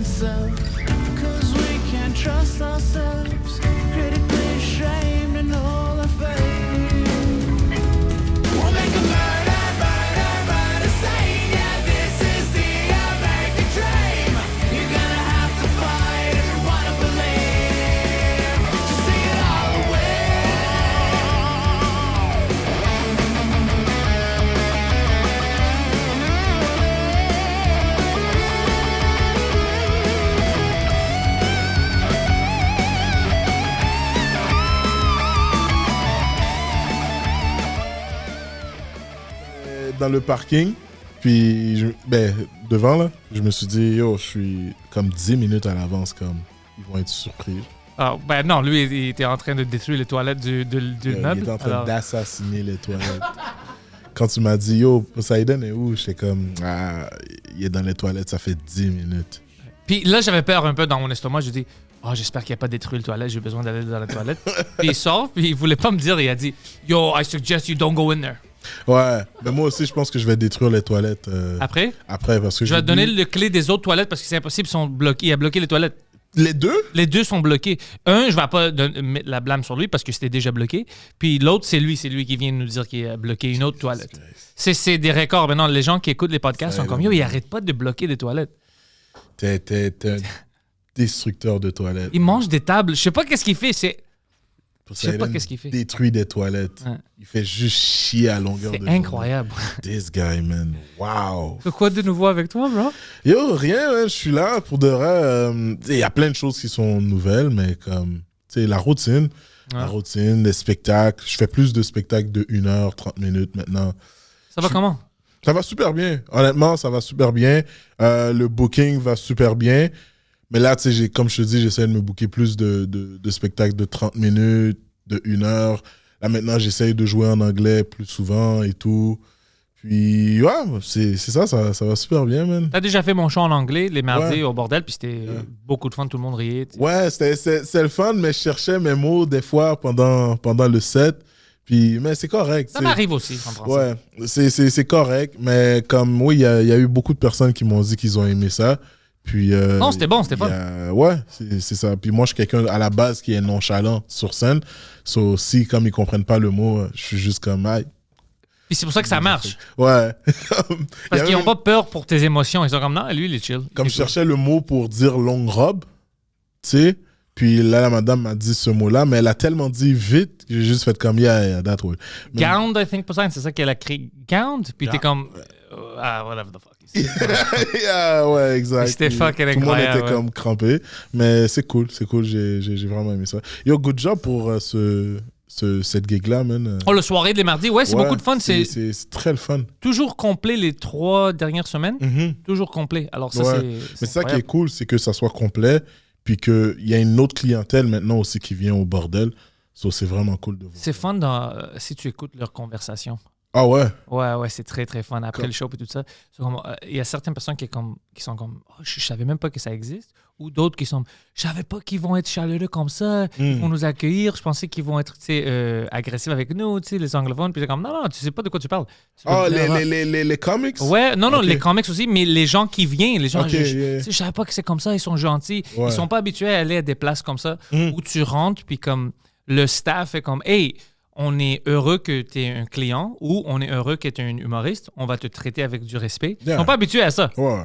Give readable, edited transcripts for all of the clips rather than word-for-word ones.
self, 'cause we can't trust ourselves, critically ashamed and all our faith. We'll make a murder scene, yeah, this is the American dream. You're gonna have to fight if you wanna believe, to see it all away. Dans le parking, puis devant là, je me suis dit yo, je suis comme 10 minutes à l'avance, comme ils vont être surpris. Ah, ben non, lui, il était en train de détruire les toilettes du Il meuble. était en train alors... d'assassiner les toilettes. Quand tu m'as dit yo, Poseidon est où, j'étais comme il est dans les toilettes, ça fait 10 minutes. Puis là, j'avais peur un peu dans mon estomac. Je dis, j'espère qu'il n'a pas détruit les toilettes. J'ai besoin d'aller dans la toilette. Puis il sort, puis il voulait pas me dire. Il a dit, yo, I suggest you don't go in there. Ouais, mais moi aussi, je pense que je vais détruire les toilettes. Après, parce que je vais te donner le clé des autres toilettes parce que c'est impossible, ils sont bloqués. Il a bloqué les toilettes. Les deux? Les deux sont bloqués. Un, je vais pas mettre la blâme sur lui parce que c'était déjà bloqué. Puis l'autre, c'est lui qui vient de nous dire qu'il a bloqué une autre toilette. C'est des records. Maintenant, les gens qui écoutent les podcasts sont comme, yo, il arrête pas de bloquer des toilettes. T'es un destructeur de toilettes. Il mange des tables. Je sais pas qu'est-ce qu'il fait. Je sais pas qu'est-ce qu'il fait. Détruit des toilettes. Ouais. Il fait juste chier à longueur de C'est journée. incroyable. This guy, man. Wow. C'est quoi de nouveau avec toi, bro? Yo, rien, man. Je suis là pour de vrai. Il y a plein de choses qui sont nouvelles, mais comme, tu sais, la routine. Ouais. La routine, les spectacles. Je fais plus de spectacles de 1h, 30 minutes maintenant. Ça va comment? Ça va super bien. Honnêtement, ça va super bien. Le booking va super bien. Mais là, tu sais, comme je te dis, j'essaie de me booker plus de spectacles de 30 minutes, de 1h. Là, maintenant, j'essaie de jouer en anglais plus souvent et tout. Puis, ouais, c'est ça va super bien, man. T'as déjà fait mon show en anglais, les mardis au bordel, puis c'était beaucoup de fun, tout le monde riait. T'sais. Ouais, c'est le fun, mais je cherchais mes mots des fois pendant le set. Puis, mais c'est correct. Ça m'arrive aussi, en français. Ouais, c'est correct. Mais comme, oui, il y a eu beaucoup de personnes qui m'ont dit qu'ils ont aimé ça. Puis, non, c'était bon, c'était fun. Ouais, c'est ça. Puis moi, je suis quelqu'un à la base qui est nonchalant sur scène. So, si, comme ils comprennent pas le mot, je suis juste comme, aïe. Puis c'est pour ça que ça marche. Ouais. Parce qu'ils n'ont pas peur pour tes émotions. Ils sont comme, non, lui, il est chill. Comme je cherchais le mot pour dire longue robe, tu sais. Puis là, la madame m'a dit ce mot-là, mais elle a tellement dit vite que j'ai juste fait comme, yeah, that way. Gown, I think, c'est ça qu'elle a créé. Gown, puis t'es comme, whatever the fuck. Yeah, ouais, exact. C'était fucking tout incroyable. Tout le monde était comme crampé, mais c'est cool, j'ai vraiment aimé ça. Yo, good job pour cette gig-là, man. Oh, le soirée des mardis, ouais, c'est beaucoup de fun. C'est très le fun. Toujours complet les 3 dernières semaines. Mm-hmm. Toujours complet. Alors ça, ouais. c'est Mais ça qui est cool, c'est que ça soit complet, puis qu'il y a une autre clientèle maintenant aussi qui vient au bordel. So, c'est vraiment cool de voir. C'est fun si tu écoutes leurs conversations. Ah ouais? Ouais, c'est très, très fun. Après le show et tout ça, il y a certaines personnes qui sont comme, je savais même pas que ça existe. Ou d'autres qui sont, je savais pas qu'ils vont être chaleureux comme ça. Ils vont nous accueillir. Je pensais qu'ils vont être agressifs avec nous, les anglophones. Puis j'ai comme, non, tu sais pas de quoi tu parles. Les comics? Ouais, non, okay. les comics aussi, mais les gens qui viennent, les gens, okay, je savais pas que c'est comme ça. Ils sont gentils. Ouais. Ils sont pas habitués à aller à des places comme ça où tu rentres, puis comme le staff est comme, hey, on est heureux que tu es un client ou on est heureux que tu es un humoriste. On va te traiter avec du respect. Ils sont pas habitués à ça. Ouais.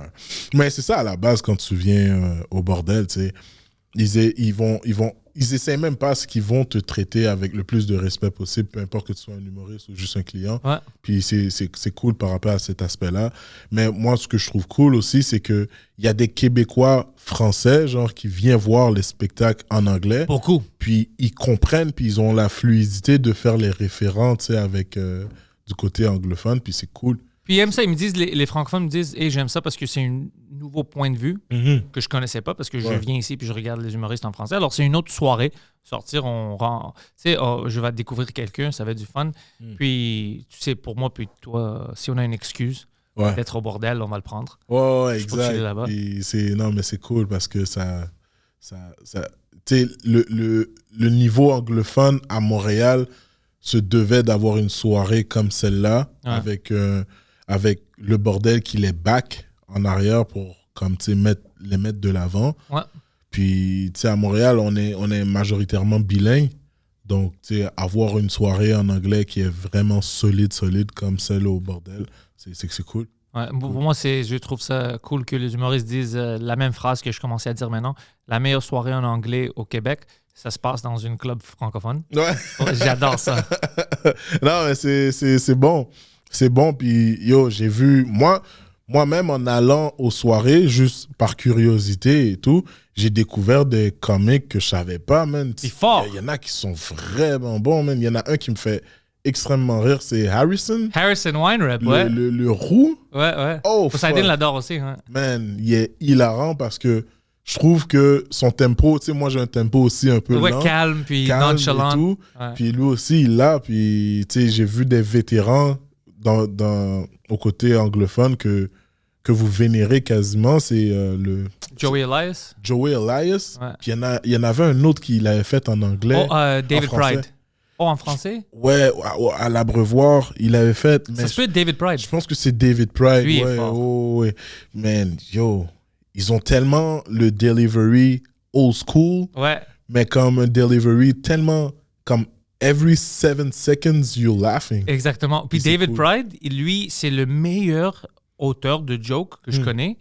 Mais c'est ça à la base quand tu viens au bordel, tu sais. Ils essaient même pas ce qu'ils vont te traiter avec le plus de respect possible, peu importe que tu sois un humoriste ou juste un client. Ouais. Puis c'est cool par rapport à cet aspect-là. Mais moi, ce que je trouve cool aussi, c'est qu'il y a des Québécois français, genre, qui viennent voir les spectacles en anglais. Beaucoup. Puis ils comprennent, puis ils ont la fluidité de faire les référents, tu sais, avec du côté anglophone, puis c'est cool. Puis ils aiment ça, ils me disent, les francophones me disent, hey, j'aime ça parce que c'est un nouveau point de vue que je connaissais pas parce que je viens ici puis je regarde les humoristes en français. Alors c'est une autre soirée, sortir, tu sais, je vais découvrir quelqu'un, ça va être du fun. Puis tu sais, pour moi puis toi, si on a une excuse d'être au bordel, on va le prendre. Ouais, exact. Là-bas. Puis non, mais c'est cool parce que ça tu sais, le niveau anglophone à Montréal se devait d'avoir une soirée comme celle-là avec le bordel qui les back en arrière pour comme, tu sais, les mettre de l'avant. Ouais. Puis, tu sais, à Montréal, on est majoritairement bilingue. Donc, tu sais, avoir une soirée en anglais qui est vraiment solide comme celle au bordel, c'est cool. Ouais, pour moi, je trouve ça cool que les humoristes disent la même phrase que je commençais à dire maintenant. La meilleure soirée en anglais au Québec, ça se passe dans une club francophone. Ouais. J'adore ça. Non, mais c'est bon. C'est bon. Puis, yo, j'ai vu, moi-même, en allant aux soirées, juste par curiosité et tout, j'ai découvert des comiques que je savais pas, man. C'est fort. Il y en a qui sont vraiment bons, man. Il y en a un qui me fait extrêmement rire, c'est Harrison. Harrison Weinreb, ouais. Le roux. Ouais. Oh, Poseidon l'adore aussi. Ouais. Man, il est hilarant parce que je trouve que son tempo, tu sais, moi j'ai un tempo aussi un peu lent. Calme, puis nonchalant. Et tout. Ouais. Puis lui aussi, il l'a. Puis, tu sais, j'ai vu des vétérans au côté anglophone que vous vénérez quasiment. C'est le... Joey Elias. Joey Elias. Ouais. Puis il y en avait un autre qui l'avait fait en anglais. David français. Pride. Oh, en français? Ouais, à l'Abreuvoir, il avait fait. Mais ça se peut être David Pride. Je pense que c'est David Pride. Lui ouais, est fort. ouais. Man, yo, ils ont tellement le delivery old school, Ouais. mais comme un delivery tellement comme every 7 seconds you're laughing. Exactement. Puis c'est David cool. Pride, lui, c'est le meilleur auteur de jokes que je connais.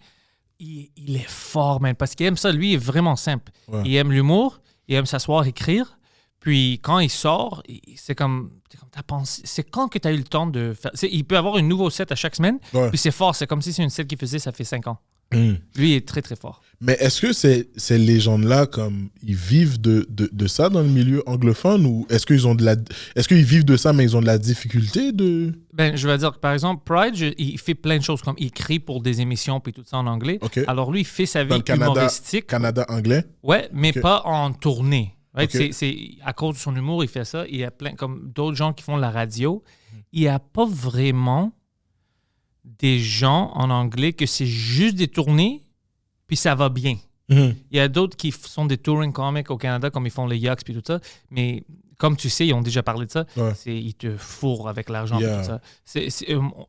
Il est fort, man, parce qu'il aime ça. Lui, il est vraiment simple. Ouais. Il aime l'humour, il aime s'asseoir, écrire. Puis quand il sort, c'est comme t'as pensé. C'est quand que tu as eu le temps de faire. Il peut avoir un nouveau set à chaque semaine. Ouais. Puis c'est fort. C'est comme si c'est une set qu'il faisait, ça fait 5 ans. Mm. Lui, il est très, très fort. Mais est-ce que ces légendes-là, comme ils vivent de ça dans le milieu anglophone, ou est-ce qu'ils vivent de ça, mais ils ont de la difficulté de... Ben, je vais dire que, par exemple, Pride, il fait plein de choses, comme il écrit pour des émissions puis tout ça en anglais. Ok. Alors lui, il fait sa Dans vie le Canada, humoristique. Canada anglais? Ouais, mais Ok. pas en tournée. Right? Ok. C'est à cause de son humour, il fait ça. Il y a plein, comme d'autres gens qui font de la radio. Il n'y a pas vraiment des gens en anglais que c'est juste des tournées, puis ça va bien. Mhm. Il y a d'autres qui sont des touring comics au Canada, comme ils font les Yucks puis tout ça. Mais comme tu sais, ils ont déjà parlé de ça. Ouais. Ils te fourrent avec l'argent puis Yeah. tout ça.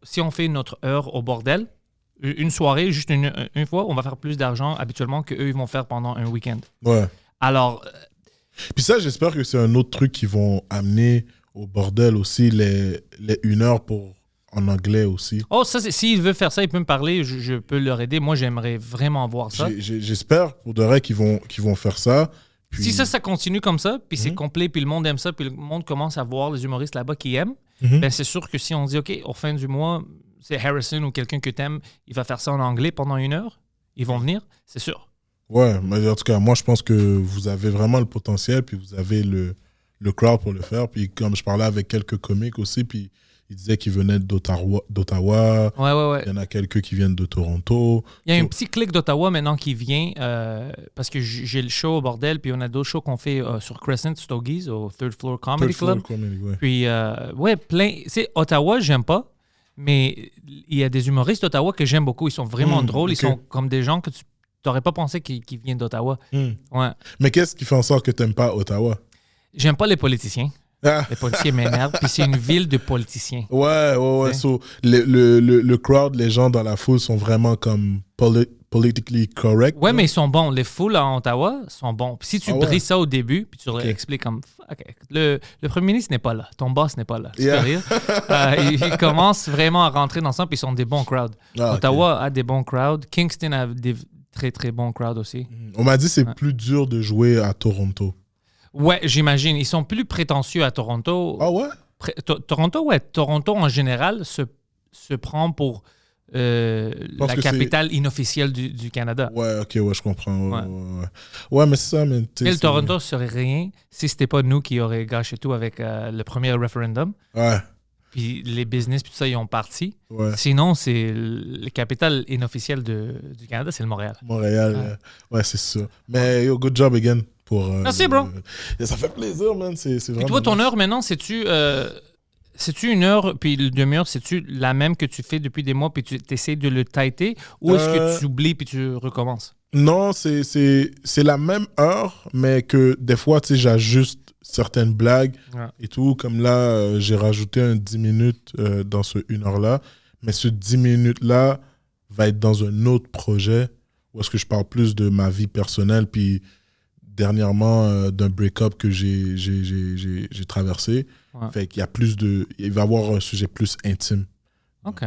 Si on fait notre heure au bordel, une soirée, juste une fois, on va faire plus d'argent habituellement qu'eux, ils vont faire pendant un week-end. Ouais. Alors, Puis ça, j'espère que c'est un autre truc qu'ils vont amener au bordel aussi, les 1 heure en anglais aussi. s'ils veulent faire ça, ils peuvent me parler, je peux leur aider. Moi, j'aimerais vraiment voir ça. J'espère pour de vrai qu'ils vont faire ça. Puis... Si ça continue comme ça, puis c'est complet, puis le monde aime ça, puis le monde commence à voir les humoristes là-bas qui aiment, ben c'est sûr que si on dit, OK, au fin du mois, c'est Harrison ou quelqu'un que t'aimes, il va faire ça en anglais pendant 1 heure, ils vont venir, c'est sûr. Ouais, mais en tout cas, moi, je pense que vous avez vraiment le potentiel, puis vous avez le crowd pour le faire. Puis comme je parlais avec quelques comiques aussi, puis ils disaient qu'ils venaient d'Ottawa. Ouais. Il y en a quelques qui viennent de Toronto. Il y a un petit clic d'Ottawa maintenant qui vient, parce que j'ai le show au bordel, puis on a d'autres shows qu'on fait sur Crescent Stogies, au Third Floor Comedy Third Floor Club. Comedy, ouais. Puis, ouais, plein. C'est Ottawa, j'aime pas, mais il y a des humoristes d'Ottawa que j'aime beaucoup. Ils sont vraiment drôles. ok. Ils sont comme des gens que tu n'aurais pas pensé qu'ils viennent d'Ottawa. Ouais. Mais qu'est-ce qui fait en sorte que tu n'aimes pas Ottawa? J'aime pas les politiciens. Ah. Les politiciens m'énervent. Puis c'est une ville de politiciens. Ouais. C'est- So, le crowd, les gens dans la foule sont vraiment comme politically correct. Ouais, mais ils sont bons. Les foules à Ottawa sont bons. Puis si tu Ah ouais. brises ça au début, puis tu leur expliques comme OK, le premier ministre n'est pas là, ton boss n'est pas là. Tu peux Yeah. rire. Ils commencent vraiment à rentrer dans ça, puis ils sont des bons crowds. Ah, ok. Ottawa a des bons crowds. Kingston a des très, très bons crowds aussi. On m'a dit que c'est plus dur de jouer à Toronto. Ouais, j'imagine. Ils sont plus prétentieux à Toronto. Ah ouais? Toronto, ouais. Toronto, en général, se prend pour la que capitale inofficielle du Canada. Ouais, ok, ouais, je comprends. Ouais. Ouais, mais c'est ça, mais... Mais le Toronto serait rien si c'était pas nous qui aurions gâché tout avec le premier référendum. Ouais, Puis les business, puis tout ça, ils ont parti. ouais. Sinon, c'est la capitale inofficielle du Canada, c'est le Montréal. Montréal, ouais, c'est ça. Mais yo, good job again. Merci, bro. Ça fait plaisir, man. C'est Puis vraiment... toi, ton heure maintenant, c'est-tu 1 heure, puis le demi-heure, c'est-tu la même que tu fais depuis des mois, puis tu essaies de le tighter, ou est-ce que tu oublies, puis tu recommences? Non, c'est la même heure, mais que des fois, tu sais, j'ajuste certaines blagues Ouais. et tout. Comme là, j'ai rajouté un 10 minutes dans ce 1 heure-là. Mais ce 10 minutes-là va être dans un autre projet. où est-ce que je parle plus de ma vie personnelle, puis dernièrement d'un break-up que j'ai traversé. Ouais. Fait qu'il y a plus de... Il va y avoir un sujet plus intime OK.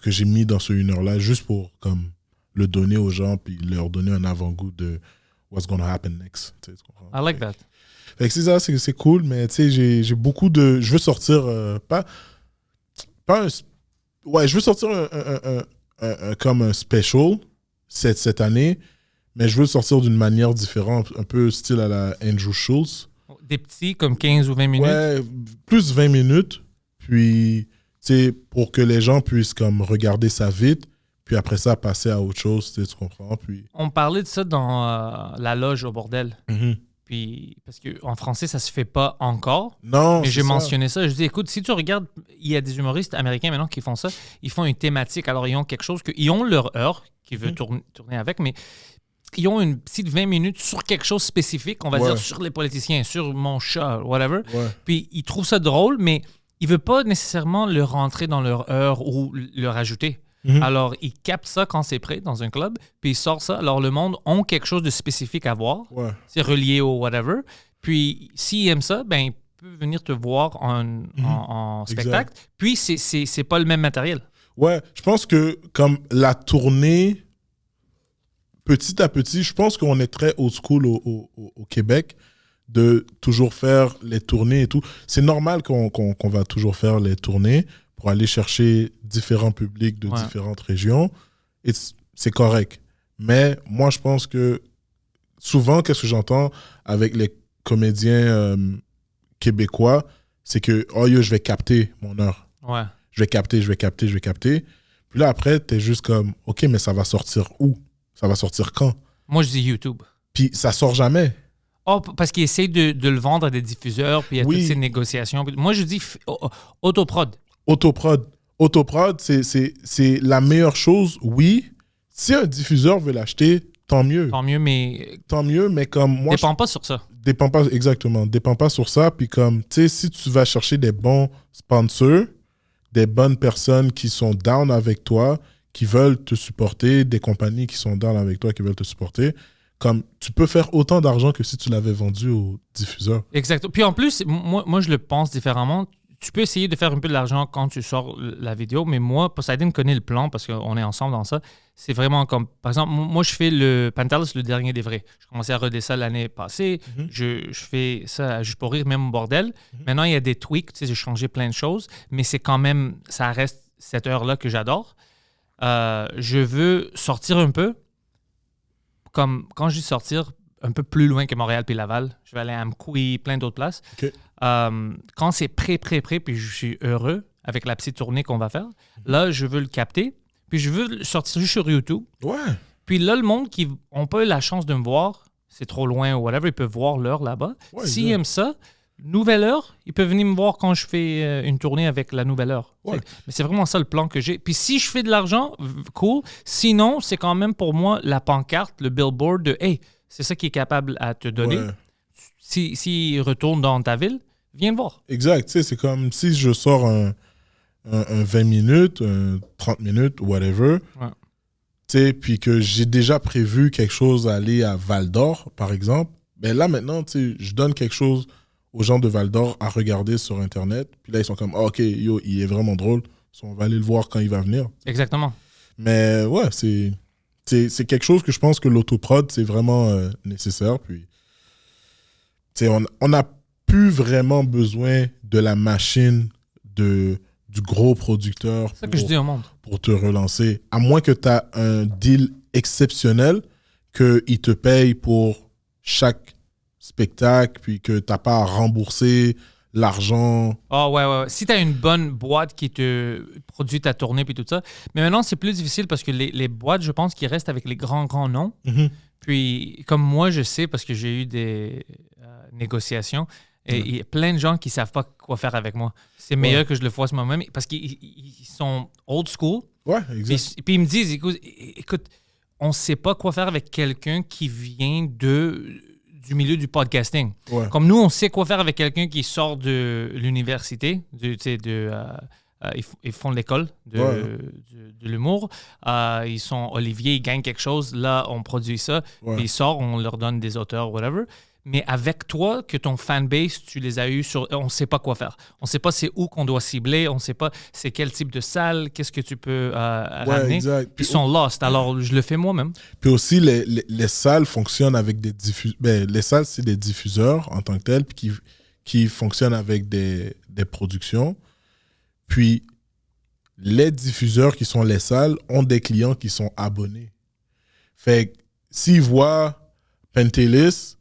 que j'ai mis dans ce 1 heure-là, juste pour comme le donner aux gens, puis leur donner un avant-goût de what's gonna happen next. Tu sais, tu comprends? I like that. Fait que c'est ça, c'est cool, mais tu sais, j'ai beaucoup de... Je veux sortir... pas un... Ouais, je veux sortir comme un special cette année, mais je veux le sortir d'une manière différente, un peu style à la Andrew Schultz. Des petits, comme 15 ou 20 minutes. Ouais, plus 20 minutes, puis, tu sais, pour que les gens puissent comme regarder ça vite, puis après ça, passer à autre chose, tu comprends? Puis... On parlait de ça dans la loge au bordel. Mhm. Puis, parce qu'en français, ça se fait pas encore. Non, Mais j'ai c'est ça. mentionné ça. Je dis, écoute, si tu regardes, il y a des humoristes américains maintenant qui font ça. Ils font une thématique. Alors, ils ont quelque chose ils ont leur heure qu'ils veulent tourner avec, mais ils ont une petite 20 minutes sur quelque chose spécifique, on va Ouais. dire sur les politiciens, sur mon chat, whatever. Ouais. Puis, ils trouvent ça drôle, mais ils ne veulent pas nécessairement le rentrer dans leur heure ou le rajouter. Mhm. Alors, ils captent ça quand c'est prêt dans un club, puis ils sortent ça. Alors, le monde ont quelque chose de spécifique à voir. Ouais. C'est relié au whatever. Puis, s'il aime ça, ben, il peut venir te voir en spectacle. Puis, c'est pas le même matériel. Ouais, je pense que comme la tournée, petit à petit, je pense qu'on est très old school au Québec de toujours faire les tournées et tout. C'est normal qu'on va toujours faire les tournées pour aller chercher différents publics de Ouais. différentes régions. Et c'est correct. Mais moi, je pense que souvent, qu'est-ce que j'entends avec les comédiens québécois, c'est que, oh yo, je vais capter mon heure. Ouais. Je vais capter. Puis là, après, t'es juste comme, OK, mais ça va sortir où? Ça va sortir quand? Moi, je dis YouTube. Puis ça sort jamais. Oh, parce qu'ils essayent de le vendre à des diffuseurs, puis il y a Oui. toutes ces négociations. Moi, je dis autoprod. Autoprod, c'est la meilleure chose, oui. Si un diffuseur veut l'acheter, tant mieux. Tant mieux, mais Tant mieux, mais comme moi... dépend pas sur ça. Dépend pas, exactement. Dépend pas sur ça. Puis comme, tu sais, si tu vas chercher des bons sponsors, des bonnes personnes qui sont down avec toi, qui veulent te supporter, des compagnies qui sont down avec toi, qui veulent te supporter, comme tu peux faire autant d'argent que si tu l'avais vendu au diffuseur. Exact. Puis en plus, moi, je le pense différemment. Tu peux essayer de faire un peu de l'argent quand tu sors la vidéo, mais moi, Poseidon connaît le plan parce qu'on est ensemble dans ça. C'est vraiment comme, par exemple, moi, je fais le Pantelis, le dernier des vrais. Je commençais à redescendre ça l'année passée. Je fais ça juste pour rire, même au bordel. Maintenant, il y a des tweaks, tu sais, j'ai changé plein de choses, mais c'est quand même, ça reste cette heure-là que j'adore. Je veux sortir un peu, comme quand je dis sortir, un peu plus loin que Montréal puis Laval. Je vais aller à Amqui, plein d'autres places. OK. Quand c'est prêt, puis je suis heureux avec la petite tournée qu'on va faire, là, je veux le capter, puis je veux le sortir juste sur YouTube. Ouais. Puis là, le monde qui n'a pas eu la chance de me voir, c'est trop loin ou whatever, ils peuvent voir l'heure là-bas. Ouais, S'ils exact. aiment ça, nouvelle heure, ils peuvent venir me voir quand je fais une tournée avec la nouvelle heure. Ouais. Mais c'est vraiment ça le plan que j'ai. Puis si je fais de l'argent, cool. Sinon, c'est quand même pour moi la pancarte, le billboard de « Hey, c'est ça qui est capable à te donner. Ouais. S'il retourne dans ta ville, viens le voir. » Exact. Tu sais, c'est comme si je sors un 20 minutes, un 30 minutes, whatever. Ouais. Tu sais, puis que j'ai déjà prévu quelque chose à aller à Val d'Or, par exemple. Ben là, maintenant, tu sais, je donne quelque chose aux gens de Val d'Or à regarder sur Internet. Puis là, ils sont comme, ah, OK, yo, il est vraiment drôle. On va aller le voir quand il va venir. Exactement. Mais ouais, c'est quelque chose que je pense que l'autoprod, c'est vraiment nécessaire. Puis, tu sais, on n'a plus vraiment besoin de la machine du gros producteur C'est ça que je dis au monde. pour te relancer. À moins que tu as un deal exceptionnel, qu'il te paye pour chaque spectacle, puis que tu n'as pas à rembourser l'argent. Ah ouais. Si tu as une bonne boîte qui te produit ta tournée puis tout ça. Mais maintenant, c'est plus difficile parce que les boîtes, je pense, qui restent avec les grands noms. Mhm. Puis, comme moi, je sais, parce que j'ai eu des négociations, et il y a plein de gens qui ne savent pas quoi faire avec moi. C'est meilleur que je le fasse moi-même parce qu'ils sont old school. Ouais, exact. Puis ils me disent, écoute, on ne sait pas quoi faire avec quelqu'un qui vient du milieu du podcasting. Ouais. Comme nous, on sait quoi faire avec quelqu'un qui sort de l'université, ils font l'école de l'humour. Ils sont Olivier, ils gagnent quelque chose. Là, on produit ça. Puis ils sortent, on leur donne des auteurs, whatever. Mais avec toi, que ton fanbase, tu les as eus sur... On ne sait pas quoi faire. On ne sait pas c'est où qu'on doit cibler. On ne sait pas c'est quel type de salle, qu'est-ce que tu peux ramener. Exact. Ils sont lost. Alors, je le fais moi-même. Puis aussi, les salles fonctionnent avec des diffuseurs. Les salles, c'est des diffuseurs en tant que tels, puis qui fonctionnent avec des productions. Puis, les diffuseurs qui sont les salles ont des clients qui sont abonnés. Fait que s'ils voient Pentelis,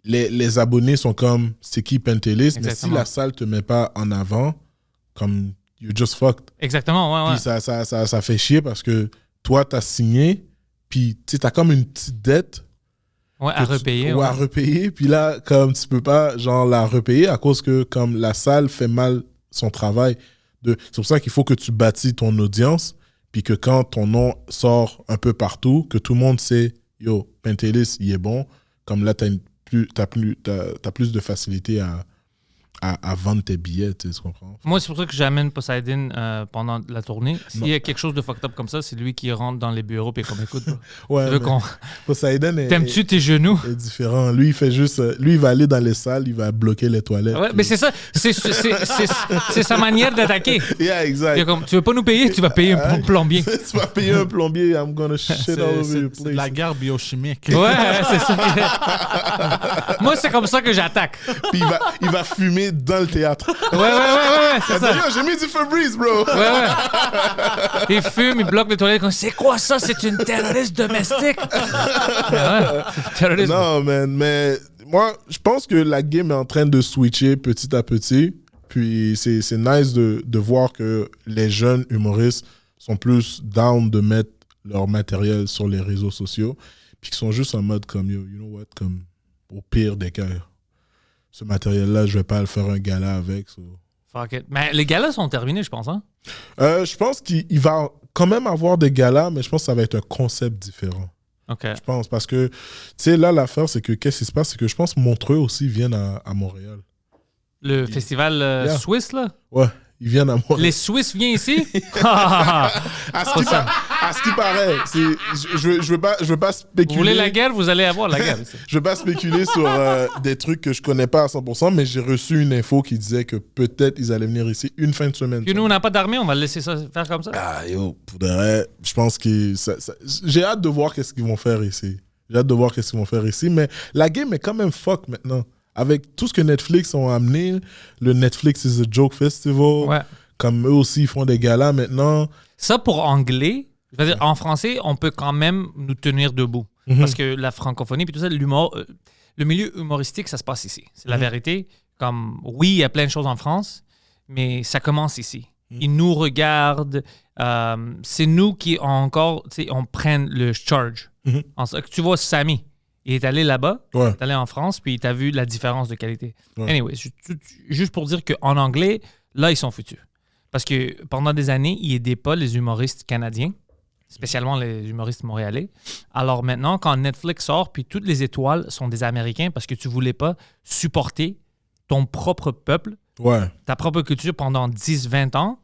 les abonnés sont comme, c'est qui Pentelis? Mais si la salle te met pas en avant, comme, you just fucked. Exactement, ouais. Puis ça fait chier parce que toi, t'as signé, puis tu as comme une petite dette. Ouais, à repayer. À repayer. Puis là, comme tu peux pas, genre, la repayer à cause que, comme, la salle fait mal son travail. C'est pour ça qu'il faut que tu bâtis ton audience, puis que quand ton nom sort un peu partout, que tout le monde sait, yo, Pentelis, il est bon. Comme là, t'as plus de facilité à vendre tes billets, tu comprends? Moi, c'est pour ça que j'amène Poseidon pendant la tournée. S'il y a quelque chose de fucked up comme ça, c'est lui qui rentre dans les bureaux et comme écoute. Ouais, Poseidon T'aimes-tu tes genoux? est différent. Lui, il fait juste... Lui, il va aller dans les salles, il va bloquer les toilettes. Ouais, mais c'est ça. C'est sa manière d'attaquer. Yeah, exact. Comme, tu veux pas nous payer, tu vas payer un plombier. Tu vas payer un plombier, I'm gonna shit all over your place. C'est de la guerre biochimique. Ouais, c'est ça. Moi, c'est comme ça que j'attaque. Puis il va fumer dans le théâtre. Ouais, c'est ça. Yo, j'ai mis du Febreze, bro. Ouais. Il fume, il bloque les toilettes. C'est quoi ça? C'est une terroriste domestique. C'est terroriste. Non, man, mais moi, je pense que la game est en train de switcher petit à petit. Puis c'est nice de voir que les jeunes humoristes sont plus down de mettre leur matériel sur les réseaux sociaux. Puis qu'ils sont juste en mode comme, yo, you know what, comme au pire des cas. Ce matériel-là, je vais pas le faire un gala avec. So. Fuck it. Mais les galas sont terminés, je pense, hein? Je pense qu'il va quand même avoir des galas, mais je pense que ça va être un concept différent. OK. Je pense, parce que, tu sais, là, l'affaire, c'est que qu'est-ce qui se passe? C'est que je pense que Montreux aussi viennent à Montréal. Le festival suisse, là? Ouais, ils viennent à Montréal. Les Suisses viennent ici? À ce qui paraît, je veux pas spéculer. Vous voulez la guerre, vous allez avoir la guerre. Je veux pas spéculer sur des trucs que je connais pas à 100%, mais j'ai reçu une info qui disait que peut-être ils allaient venir ici une fin de semaine. Que nous, on n'a pas d'armée, on va laisser ça faire comme ça. Ah, yo, pour de vrai, je pense que j'ai hâte de voir qu'est-ce qu'ils vont faire ici. Mais la game est quand même fuck maintenant. Avec tout ce que Netflix ont amené, le Netflix is a Joke Festival, comme eux aussi ils font des galas maintenant. Ça, pour anglais, je veux dire, en français, on peut quand même nous tenir debout. Parce que la francophonie, puis tout ça, l'humour, le milieu humoristique, ça se passe ici. C'est la vérité. Comme, oui, il y a plein de choses en France, mais ça commence ici. Ils nous regardent. C'est nous qui on prenne le charge. Tu vois, Samy, il est allé là-bas, il est allé en France, puis il a vu la différence de qualité. Anyway, juste pour dire qu'en anglais, là, ils sont foutus. Parce que pendant des années, ils n'aidaient pas les humoristes canadiens, spécialement les humoristes montréalais. Alors maintenant, quand Netflix sort, puis toutes les étoiles sont des Américains parce que tu ne voulais pas supporter ton propre peuple, ta propre culture pendant 10-20 ans,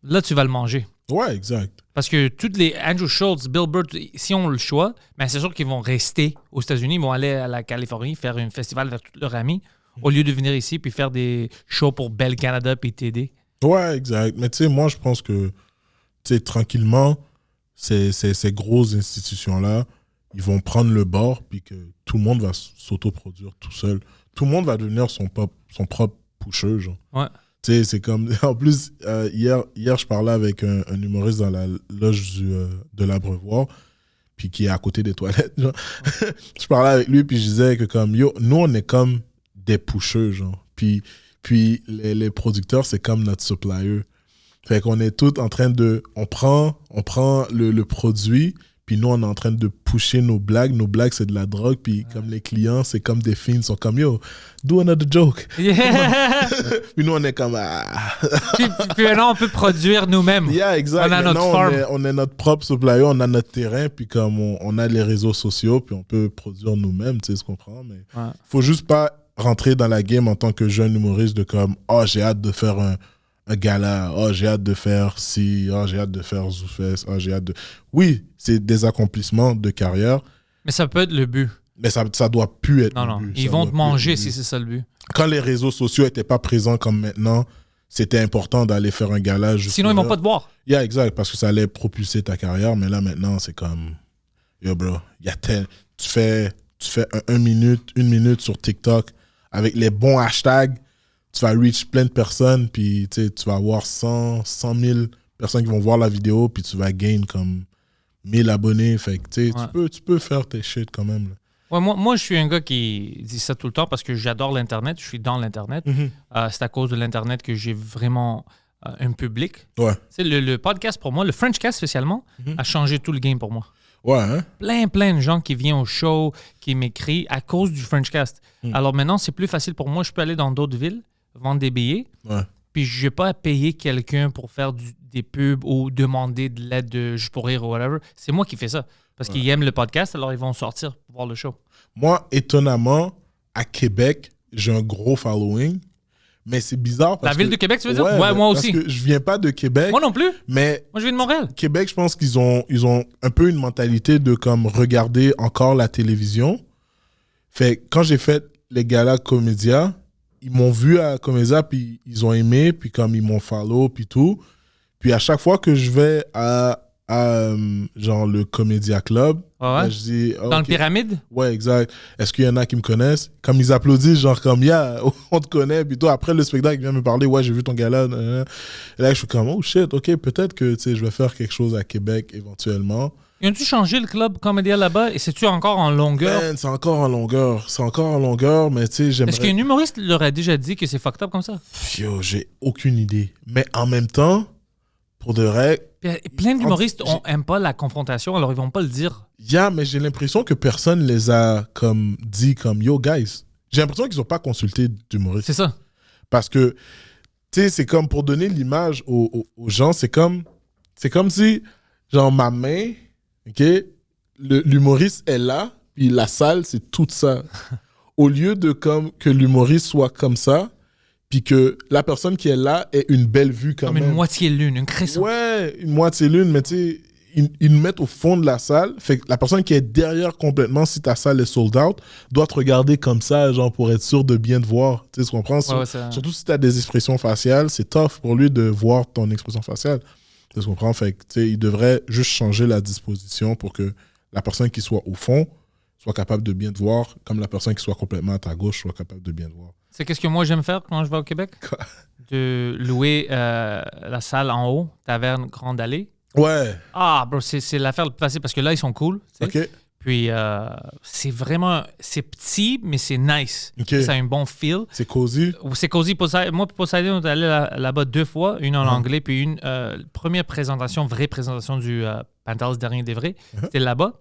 là, tu vas le manger. Ouais, exact. Parce que toutes les Andrew Schultz, Bill Burr, si on le choix, ben c'est sûr qu'ils vont rester aux États-Unis, ils vont aller à la Californie, faire un festival avec tous leurs amis, au lieu de venir ici puis faire des shows pour Bell Canada puis TD. Ouais, exact. Mais tu sais, moi, je pense que, tu sais, tranquillement, ces grosses institutions-là, ils vont prendre le bord puis que tout le monde va s'autoproduire tout seul. Tout le monde va devenir son propre pusher, genre. Ouais. Tu sais, c'est comme... En plus, hier, je parlais avec un humoriste dans la loge de l'Abreuvoir, puis qui est à côté des toilettes, genre. Je parlais avec lui, puis je disais que comme, yo, nous, on est comme des pushers, genre. Puis les producteurs, c'est comme notre supplier. Fait qu'on est tous en train de... On prend le produit, puis nous, on est en train de pusher nos blagues. Nos blagues, c'est de la drogue. Puis comme les clients, c'est comme des films. Ils sont comme, yo, do another joke. Yeah. Puis nous, on est comme... puis maintenant, on peut produire nous-mêmes. Yeah, exact. On a notre farm. On est notre propre supplier. On a notre terrain. Puis comme on a les réseaux sociaux, puis on peut produire nous-mêmes. Tu sais ce qu'on comprend. Mais faut juste pas rentrer dans la game en tant que jeune humoriste de comme, oh, j'ai hâte de faire un gala. Oh, j'ai hâte de faire ci. Oh, j'ai hâte de faire Zoufest. Oh, j'ai hâte de... Oui, c'est des accomplissements de carrière, Mais ça peut être le but. mais ça doit plus être Non, le non. but. Ils Ça vont doit te plus être manger le si but. c'est ça le but. Quand les réseaux sociaux n'étaient pas présents comme maintenant, c'était important d'aller faire un gala. Juste Sinon, ils pour vont pas te voir. Yeah, exact, parce que ça allait propulser ta carrière, mais là, maintenant, c'est comme... Yo, bro, tu fais une minute sur TikTok avec les bons hashtags, tu vas reach plein de personnes, puis tu vas avoir 100 000 personnes qui vont voir la vidéo, puis tu vas gain comme 1000 abonnés. Fait que tu peux faire tes shit quand même. Là. Ouais, moi, je suis un gars qui dit ça tout le temps parce que j'adore l'Internet. Je suis dans l'Internet. C'est à cause de l'Internet que j'ai vraiment un public. Ouais. Le podcast, pour moi, le Frenchcast spécialement, a changé tout le game pour moi. Ouais, hein? Plein de gens qui viennent au show, qui m'écrivent à cause du Frenchcast. Alors maintenant, c'est plus facile pour moi. Je peux aller dans d'autres villes, vendre des billets, puis je n'ai pas à payer quelqu'un pour faire des pubs ou demander de l'aide juste pour rire ou whatever. C'est moi qui fais ça. Parce qu'ils aiment le podcast, alors ils vont sortir pour voir le show. Moi, étonnamment, à Québec, j'ai un gros following. Mais c'est bizarre parce La ville que... de Québec, tu veux dire? Ouais, moi aussi. Parce que je viens pas de Québec. Moi non plus. Mais Moi, je viens de Montréal. Québec, je pense qu'ils ont un peu une mentalité de comme regarder encore la télévision. Fait que quand j'ai fait les galas Comédia, ils m'ont vu à Comédia, puis ils ont aimé, puis comme ils m'ont follow, puis tout. Puis à chaque fois que je vais à genre le Comédia Club, Ouais. je dis... Dans le pyramide? Ouais, exact. Est-ce qu'il y en a qui me connaissent? Comme ils applaudissent, genre comme, on te connaît. Puis toi, après le spectacle, ils viennent me parler, ouais, j'ai vu ton gala. Et là, je suis comme, oh shit, ok, peut-être que je vais faire quelque chose à Québec éventuellement. Ils ont-tu changé le club Comédia là-bas? Et c'est-tu encore en longueur? Man, c'est encore en longueur, mais tu sais, j'aimerais... Est-ce qu'un humoriste leur a déjà dit que c'est fucked up comme ça? Yo, j'ai aucune idée. Mais en même temps, pour de vrai... Plein d'humoristes n'aiment pas la confrontation, alors ils vont pas le dire. Mais j'ai l'impression que personne les a comme dit comme, yo, guys. J'ai l'impression qu'ils n'ont pas consulté d'humoristes. C'est ça. Parce que, tu sais, c'est comme pour donner l'image aux gens, c'est comme si, genre, ma main, OK, l'humoriste est là, puis la salle, c'est tout ça. Au lieu de comme que l'humoriste soit comme ça, puis que la personne qui est là ait une belle vue quand Comme même. une moitié lune, une crescent. Ouais, une moitié lune, mais tu sais, ils nous mettent au fond de la salle. Fait que la personne qui est derrière complètement, si ta salle est sold out, doit te regarder comme ça, genre pour être sûr de bien te voir. Tu sais, tu comprends? Surtout si tu as des expressions faciales, c'est tough pour lui de voir ton expression faciale. Tu comprends? Fait que, tu sais, il devrait juste changer la disposition pour que la personne qui soit au fond soit capable de bien te voir, comme la personne qui soit complètement à ta gauche soit capable de bien te voir. C'est qu'est-ce que moi j'aime faire quand je vais au Québec? Quoi? De louer la salle en haut, Taverne Grande Allée. Ouais. Ah, bro, c'est l'affaire le plus facile parce que là, ils sont cool. Tu sais. OK. Puis, c'est vraiment... C'est petit, mais c'est nice. OK. Ça a un bon feel. C'est cosy. C'est cosy. Moi et Poseidon, on est allé là-bas 2 fois. Une en anglais, puis une première présentation, vraie présentation du Pantelis Dernier des Vrais. C'était là-bas,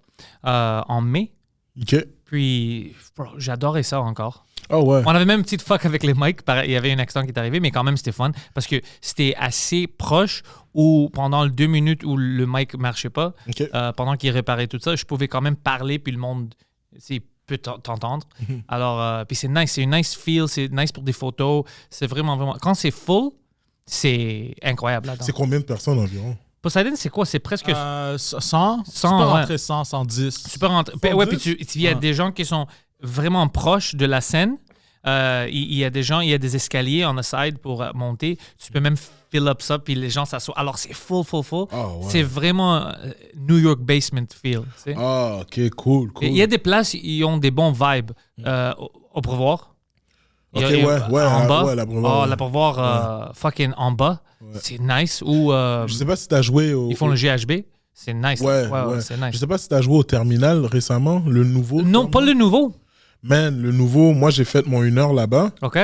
en mai. OK. Puis, bro, j'adorais ça encore. Oh ouais. On avait même une petite fuck avec les mics. Il y avait un accident qui est arrivé, mais quand même, c'était fun. Parce que c'était assez proche où, pendant les 2 minutes où le mic ne marchait pas, OK. pendant qu'il réparait tout ça, je pouvais quand même parler, puis le monde peut t'entendre. Alors, puis c'est nice. C'est une nice feel. C'est nice pour des photos. C'est vraiment... Quand c'est full, c'est incroyable là-dedans. C'est combien de personnes environ? Poseidon, c'est quoi? C'est presque... 100. Tu peux rentrer 100, 110. Tu peux rentrer... Ouais, puis il y a des gens qui sont vraiment proches de la scène. Il y a des gens, il y a des escaliers on the side pour monter. Tu peux même fill up ça, puis les gens s'assoient. Alors, c'est full. Oh, ouais. C'est vraiment New York basement feel. Tu sais. Ah, OK, cool. Il y a des places, ils ont des bons vibes. Au Brevoir. OK, en bas. ouais, l'Abreuvoir. L'Abreuvoir, fucking en bas. Ouais. C'est nice. Ou, je sais pas si tu as joué au... Ils font le GHB. C'est nice. Ouais, c'est nice. Je sais pas si tu as joué au Terminal récemment, le nouveau. Non, pas le nouveau. Man, le nouveau, moi j'ai fait mon 1 heure là-bas. OK.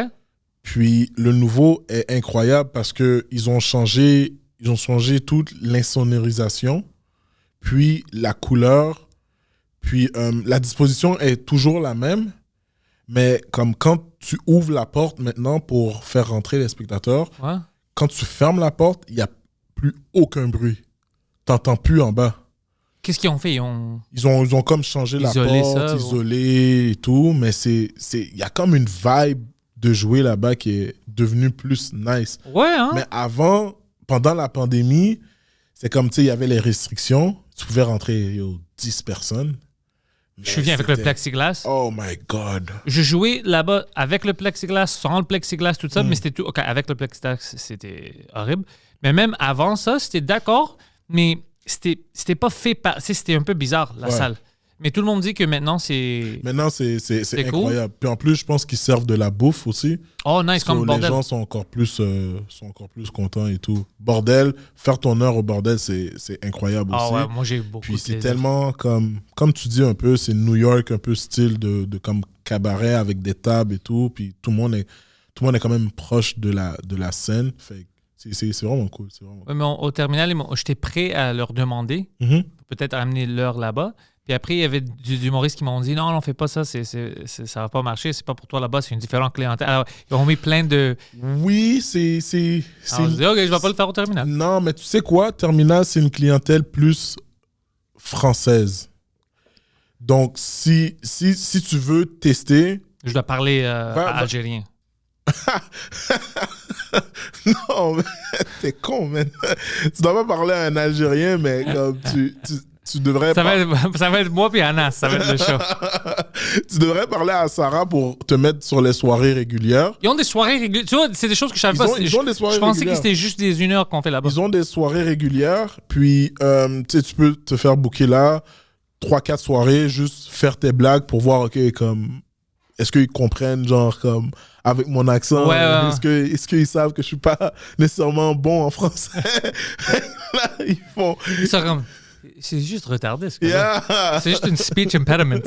Puis le nouveau est incroyable parce que ils ont changé toute l'insonorisation, puis la couleur, puis la disposition est toujours la même, mais comme quand tu ouvres la porte maintenant pour faire rentrer les spectateurs, quand tu fermes la porte, il n'y a plus aucun bruit. T'entends plus en bas. Qu'est-ce qu'ils ont fait? Ils ont comme changé la porte, isolé et tout, mais il y a comme une vibe de jouer là-bas qui est devenu plus nice. Ouais, hein? Mais avant, pendant la pandémie, c'est comme, tu sais, il y avait les restrictions. Tu pouvais rentrer 10 personnes. Je viens avec le plexiglas. Oh my God. Je jouais là-bas avec le plexiglas, sans le plexiglas, tout ça, mais c'était tout. OK, avec le plexiglas, c'était horrible. Mais même avant ça, c'était d'accord, mais c'était pas fait par. C'était un peu bizarre, la salle. Mais tout le monde dit que maintenant, c'est. Maintenant, c'est incroyable. Cool. Puis en plus, je pense qu'ils servent de la bouffe aussi. Oh, nice, comme Les bordel. gens sont encore plus contents et tout. Bordel, faire ton heure au bordel, c'est incroyable aussi. Ah ouais, moi j'ai beaucoup Puis de c'est plaisir. tellement comme tu dis un peu, c'est New York, un peu style de comme cabaret avec des tables et tout. Puis tout le monde est quand même proche de la scène. Fait que c'est vraiment cool. C'est vraiment Ouais, mais au terminal, j'étais prêt à leur demander, cool. peut-être amener l'heure là-bas. Puis après, il y avait des humoristes qui m'ont dit non, on fait pas ça, ça va pas marcher, c'est pas pour toi là-bas, c'est une différente clientèle. Alors, ils ont mis plein de. Oui, c'est. Alors, je dis, OK, je vais pas le faire au terminal. Non, mais tu sais quoi? Terminal, c'est une clientèle plus française. Donc, si tu veux tester. Je dois parler algérien. Non, mais t'es con, man. Tu dois pas parler à un Algérien, mais comme tu devrais. Ça va être moi puis Anas, ça va être le show. Tu devrais parler à Sarah pour te mettre sur les soirées régulières. Ils ont des soirées régulières. Tu vois, c'est des choses que je savais pas. Ils ont des soirées je pensais régulières. que c'était juste des 1 heure qu'on fait là-bas. Ils ont des soirées régulières, puis tu sais, tu peux te faire booker là 3-4 soirées, juste faire tes blagues pour voir, OK, comme, est-ce qu'ils comprennent, genre, comme, avec mon accent, Ouais. est-ce qu'ils savent que je suis pas nécessairement bon en français? Là, ils font... Ils sont comme, c'est juste retardé, ce gars-là. Yeah! C'est juste une speech impediment.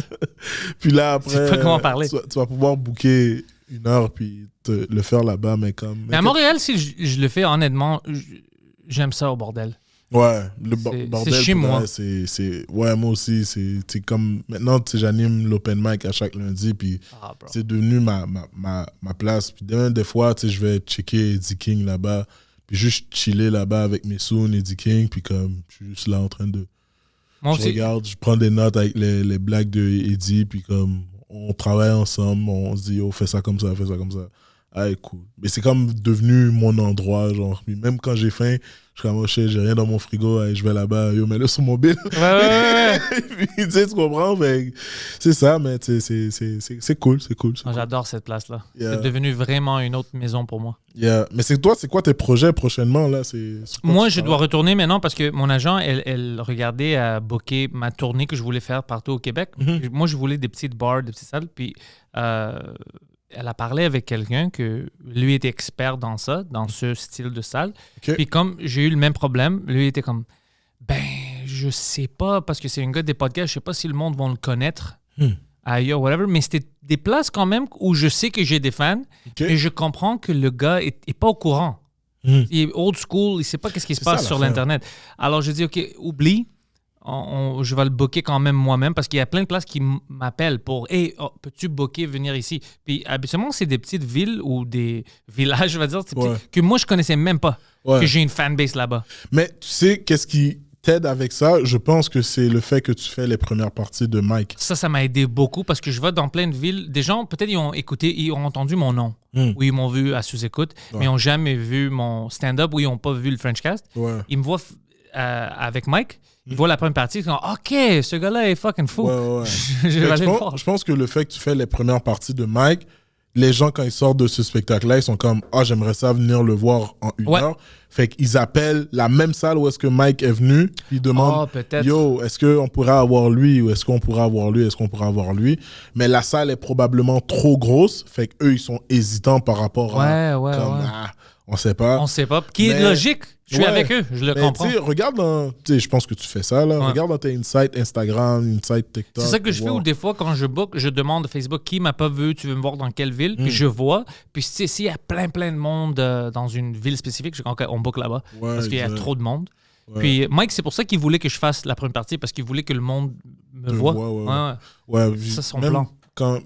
Puis là, après, Tu sais pas comment parler. tu vas pouvoir booker 1 heure, puis le faire là-bas, mais comme... Mais à Montréal, si je le fais honnêtement, j'aime ça au bordel. Ouais, le C'est bordel. chez pour moi. vrai, ouais, moi aussi. C'est comme. Maintenant, tu sais, j'anime l'open mic à chaque lundi, puis Ah, bro. c'est devenu ma place. Puis des fois, tu sais, je vais checker Eddie King là-bas, puis juste chiller là-bas avec mes soons, Eddie King, puis comme, je suis juste là en train de. Moi Je aussi. regarde, je prends des notes avec les blagues de Eddie, puis comme, on travaille ensemble, on se dit, oh, fais ça comme ça, fais ça comme ça. Ah, cool. Mais c'est comme devenu mon endroit, genre. Puis même quand j'ai faim, je suis comme, oh shit, j'ai rien dans mon frigo, je vais là-bas, yo, mets-le sur mon bill. Ouais. Puis, tu sais, tu comprends? Fait, c'est ça, mais tu sais, c'est cool, c'est cool. Ah, j'adore cette place-là. Yeah. C'est devenu vraiment une autre maison pour moi. Yeah. Mais c'est quoi tes projets prochainement, là? Sur quoi Moi, tu je dois retourner maintenant parce que mon agent, elle regardait à booker ma tournée que je voulais faire partout au Québec. Mhm. Moi, je voulais des petites bars, des petites salles. Puis, elle a parlé avec quelqu'un que lui était expert dans ça, dans ce style de salle. Ok. Puis, comme j'ai eu le même problème, lui était comme, ben, je sais pas, parce que c'est un gars des podcasts, je sais pas si le monde va le connaître ailleurs, whatever. Mais c'était des places quand même où je sais que j'ai des fans. Ok. Et je comprends que le gars est pas au courant. Mhm. Il est old school, il sait pas qu'est-ce qui se C'est passe ça, sur l'affaire. l'Internet. Alors, je dis, OK, oublie. Je vais le booker quand même moi-même parce qu'il y a plein de places qui m'appellent pour « Hey, peux-tu booker, venir ici? » Puis habituellement, c'est des petites villes ou des villages, je vais dire, Ouais. que moi, je connaissais même pas Ouais. que j'ai une fanbase là-bas. Mais tu sais, qu'est-ce qui t'aide avec ça? Je pense que c'est le fait que tu fais les premières parties de Mike. Ça m'a aidé beaucoup parce que je vais dans plein de villes. Des gens, peut-être, ils ont écouté, ils ont entendu mon nom ou ils m'ont vu à sous-écoute, mais ils n'ont jamais vu mon stand-up ou ils n'ont pas vu le Frenchcast. Ouais. Ils me voient avec Mike. Ils voient la première partie, ils disent « OK, ce gars-là est fucking fou. Ouais. Je vais Fait que aller le voir. je pense que le fait que tu fais les premières parties de Mike, les gens, quand ils sortent de ce spectacle-là, ils sont comme « Ah, j'aimerais ça venir le voir en 1 Ouais. heure. » Fait qu'ils appellent la même salle où est-ce que Mike est venu. Ils demandent Ah, peut-être. Yo, est-ce qu'on pourrait avoir lui ou est-ce qu'on pourrait avoir lui? Est-ce qu'on pourrait avoir lui? Mais la salle est probablement trop grosse. Fait qu'eux, ils sont hésitants par rapport à... Ouais. Ah, on sait pas. On sait pas. Qui est Mais- logique. Je suis Ouais. avec eux. Je le Mais comprends. tu sais, regarde dans... Tu sais, je pense que tu fais ça, là. Ouais. Regarde dans tes insights Instagram, insights TikTok. C'est ça que je fais pour ou voir. des fois, quand je book, je demande à Facebook qui m'a pas vu, tu veux me voir dans quelle ville, puis je vois. Puis tu sais, s'il y a plein de monde dans une ville spécifique, je dis, OK, on book là-bas. Ouais, parce qu'il y a exact. trop de monde. Ouais. Puis Mike, c'est pour ça qu'il voulait que je fasse la première partie, parce qu'il voulait que le monde me voit. Ouais, Ça, c'est son même plan. Quand,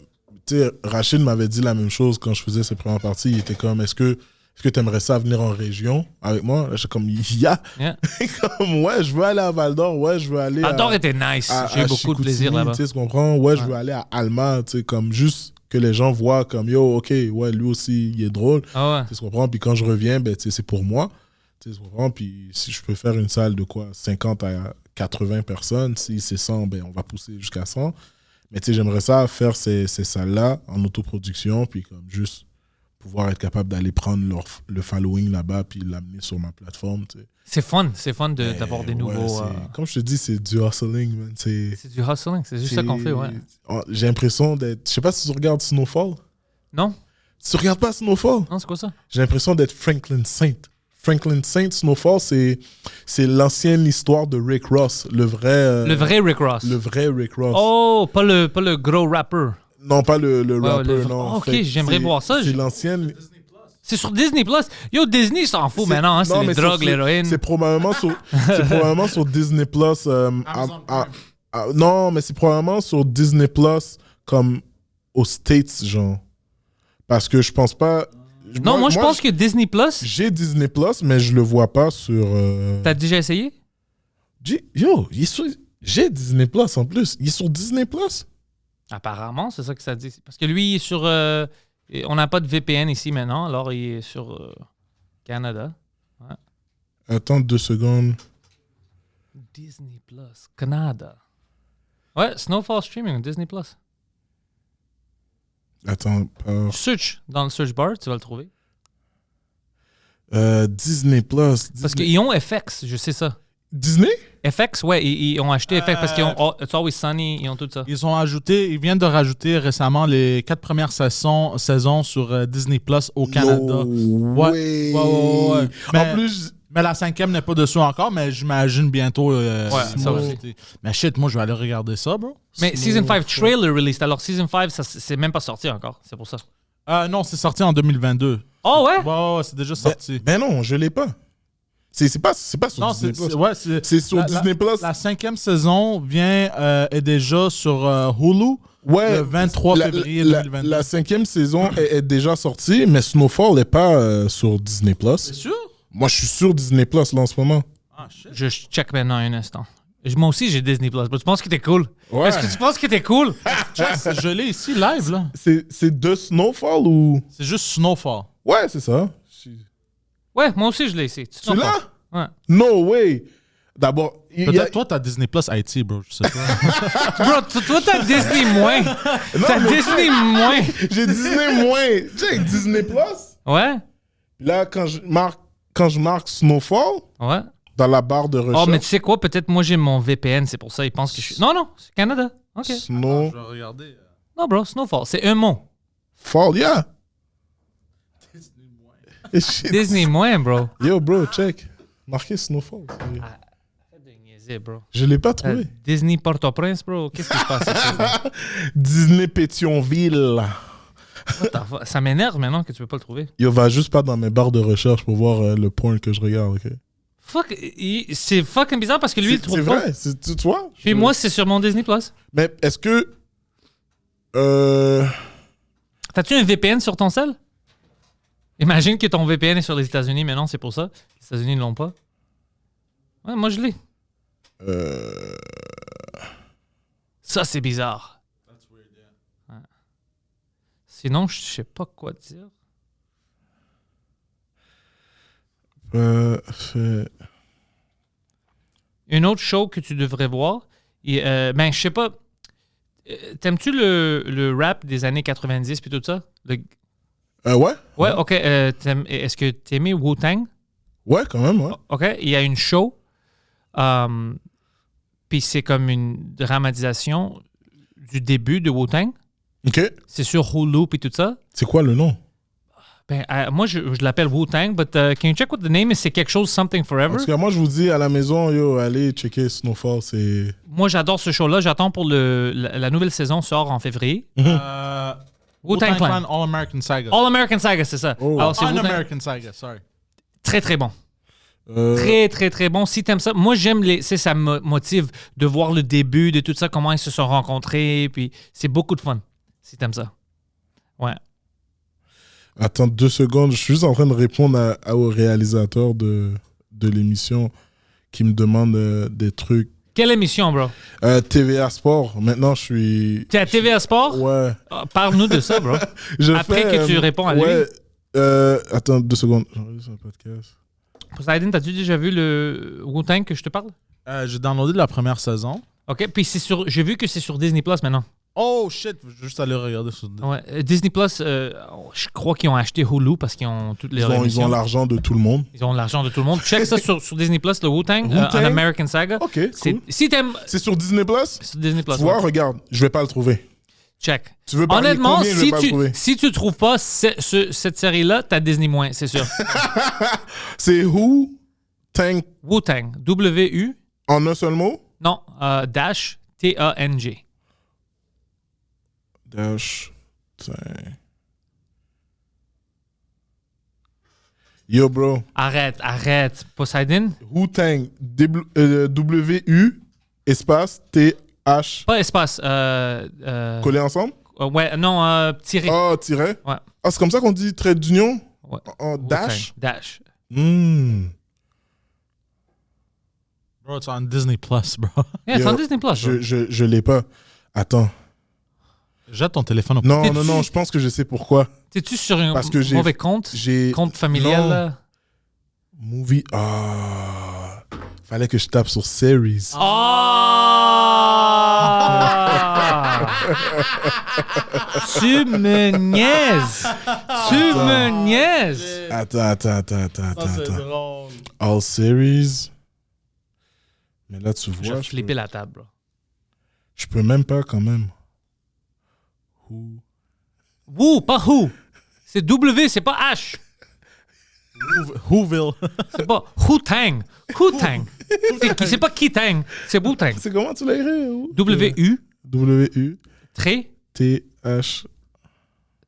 tu sais, Rachid m'avait dit la même chose quand je faisais ses premières parties. Il était comme, est-ce que tu aimerais ça venir en région avec moi? Là, j'étais comme, Yeah. comme, ouais, je veux aller à Val d'Or, ouais, je veux aller Val d'Or à, était nice. à- J'ai eu à beaucoup de plaisir Chicoutimi, là-bas. tu sais, tu comprends? Ouais, je veux aller à Alma, tu sais, comme juste que les gens voient comme yo, ok, ouais, lui aussi, il est drôle. Ah ouais. Tu comprends? Puis quand je reviens, ben, tu sais, c'est pour moi. Tu comprends? Puis si je peux faire une salle de quoi, 50 à 80 personnes, si c'est 100, ben, on va pousser jusqu'à 100. Mais tu sais, j'aimerais ça faire ces salles-là en autoproduction, puis comme juste pouvoir être capable d'aller prendre le following là-bas, puis l'amener sur ma plateforme. Tu sais. C'est fun d'avoir des nouveaux. Comme je te dis, c'est du hustling, man. C'est du hustling, c'est juste ça qu'on fait, ouais. J'ai l'impression d'être. Je sais pas si tu regardes Snowfall. Non? Tu regardes pas Snowfall? Non, c'est quoi ça? J'ai l'impression d'être Franklin Saint. Franklin Saint, Snowfall, c'est l'ancienne histoire de Rick Ross, le vrai Rick Ross. Le vrai Rick Ross. Oh, pas le gros rapper. Non, pas le rapper, non. Ok, j'aimerais voir ça. C'est l'ancienne. C'est sur Disney+. Yo, Disney s'en fout maintenant, hein, c'est les drogues, l'héroïne. C'est probablement sur Disney+. Non, mais c'est probablement sur Disney+, comme aux States, genre. Parce que je pense pas... Non, moi je pense que Disney+. J'ai Disney+, mais je le vois pas sur... T'as déjà essayé? Yo, j'ai Disney+, en plus. Il est sur Disney+. Apparemment, c'est ça que ça dit. Parce que lui, il est sur... on n'a pas de VPN ici maintenant, alors il est sur Canada. Ouais. Attends 2 secondes. Disney+, Canada. Ouais, Snowfall Streaming, Disney+. Attends. Search dans le search bar, tu vas le trouver. Disney+. Parce qu'ils ont FX, je sais ça. Disney? FX, ouais, ils ont acheté FX parce qu'ils ont It's Always Sunny, ils ont tout ça. Ils viennent de rajouter récemment les 4 premières saisons sur Disney Plus au Canada. Ouais. En plus, mais la 5e n'est pas dessus encore, mais j'imagine bientôt. ça aussi. Mais shit, moi je vais aller regarder ça, bro. Mais Season 5 trailer released, alors Season 5, c'est même pas sorti encore, c'est pour ça. Non, c'est sorti en 2022. Oh ouais? Ouais, c'est déjà sorti. Ben non, je l'ai pas. C'est pas sur Disney+. C'est sur Disney+. La 5e saison est déjà sur Hulu le 23 février 2022. La 5e saison est déjà sortie, mais Snowfall n'est pas sur Disney+. C'est sûr? Moi, je suis sur Disney+, là, en ce moment. Ah, shit. Je check maintenant un instant. Moi aussi, j'ai Disney+. Tu penses que t'es cool? Ouais. Est-ce que tu penses que t'es cool? Je l'ai ici, live, là. C'est de Snowfall ou... C'est juste Snowfall. Ouais, c'est ça. Ouais, moi aussi, je l'ai ici. Tu l'as? Ouais. No way! D'abord... Peut-être toi, t'as Disney Plus Haïti, bro. Je sais pas. Bro, toi, t'as Disney moins. T'as Disney moins. J'ai Disney moins. Check Disney Plus. Ouais? Là, quand je marque Snowfall, Ouais. dans la barre de recherche... Oh, mais tu sais quoi? Peut-être moi, j'ai mon VPN. C'est pour ça, ils pensent que je suis... Non, c'est Canada. OK. Je vais regarder. Non, bro, Snowfall. C'est un mot. Fall, yeah. Disney moins, bro. Yo, bro, check. Marqué Snowfall. Arrête de niaiser, bro. Je l'ai pas trouvé. Disney Port-au-Prince, bro. Qu'est-ce qui se passe ici? Disney Pétionville. Ça m'énerve maintenant que tu peux pas le trouver. Yo, va juste pas dans mes barres de recherche pour voir le point que je regarde, ok? Fuck, c'est fucking bizarre parce que lui, il trouve c'est pas. vrai, tu vois? Puis moi, c'est sur mon Disney+. Mais est-ce que... T'as-tu un VPN sur ton cell? Imagine que ton VPN est sur les États-Unis, mais non, c'est pour ça. Les États-Unis ne l'ont pas. Ouais, moi, je l'ai. Ça, c'est bizarre. Ouais. Sinon, je sais pas quoi dire. Une autre show que tu devrais voir, ben, je sais pas. T'aimes-tu le rap des années 90 puis tout ça? ouais. Ouais, ok. Est-ce que t'aimais Wu-Tang? Ouais, quand même, ouais. Ok, il y a une show, puis c'est comme une dramatisation du début de Wu-Tang. Ok. C'est sur Hulu puis tout ça. C'est quoi le nom? Ben, moi, je l'appelle Wu-Tang, but can you check what the name is? C'est quelque chose, Something Forever. Parce que moi, je vous dis, à la maison, yo, allez checker Snowfall, c'est... Moi, j'adore ce show-là. J'attends pour la nouvelle saison sort en février. Wu-Tang Clan. All American Saga. All American Saga, c'est ça. Oh. Alors, c'est All Wu-Tang. American Saga, sorry. Très, très bon. Très, très, très bon. Si t'aimes ça, moi, j'aime ça me motive de voir le début de tout ça, comment ils se sont rencontrés, puis c'est beaucoup de fun, si t'aimes ça. Ouais. Attends 2 secondes, je suis juste en train de répondre au réalisateur de l'émission qui me demande des trucs Quelle émission, bro? TVA Sport. Maintenant, je suis... T'es à TVA Sport? Ouais. Parle-nous de ça, bro. Après que tu réponds à lui. Ouais. Attends 2 secondes. J'enregistre un podcast. Poseidon, t'as-tu déjà vu le Wu-Tang que je te parle? J'ai downloadé la première saison. OK, puis j'ai vu que c'est sur Disney Plus maintenant. Oh shit, je vais juste aller regarder sur Ouais, Disney Plus, je crois qu'ils ont acheté Hulu parce qu'ils ont toutes les Ils ont l'argent de tout le monde. Ils ont l'argent de tout le monde. Check ça sur Disney Plus, le Wu-Tang, Wu-Tang? An American Saga. Ok, C'est- cool. Si t'aimes... C'est sur Disney Plus? C'est sur Disney Plus. Tu vois, ouais. regarde, je vais pas le trouver. Check. Tu veux parler Honnêtement, combien, je vais pas le trouver. si tu trouves pas cette série-là, t'as Disney moins, c'est sûr. C'est Who Tank Wu-Tang. W-U. en un seul mot? Non, dash T-A-N-G. Dash. Tank. Yo, bro. Arrête. Poseidon. Who Tank. W-U espace T-H. Pas espace. Collés ensemble? Ouais, non, tiré. Ah, tiret? Ouais. Ah, c'est comme ça qu'on dit trait d'union? Ouais. En dash? Dash. Hmm. Bro, it's on Disney Plus, bro. Yeah, c'est Yo, en Disney Plus. bro. Je l'ai pas. Attends. Jette ton téléphone au Non, je pense que je sais pourquoi. T'es-tu sur un Parce que mauvais compte? Compte familial? Non. Là? Movie. Ah. Fallait que je tape sur series. Ah! Tu me niaises! Tu me niaises! Attends. c'est drôle. All series. Mais là, tu Je vois, vais flipper la table, bro. je peux même pas quand même. Who? Woo, pas who. C'est W, c'est pas H. Whoville. C'est pas Wu-Tang. Wu-Tang. C'est pas Ki-Tang, c'est Wu-Tang. C'est comment tu l'as écrit? W-U, W-U-T-H.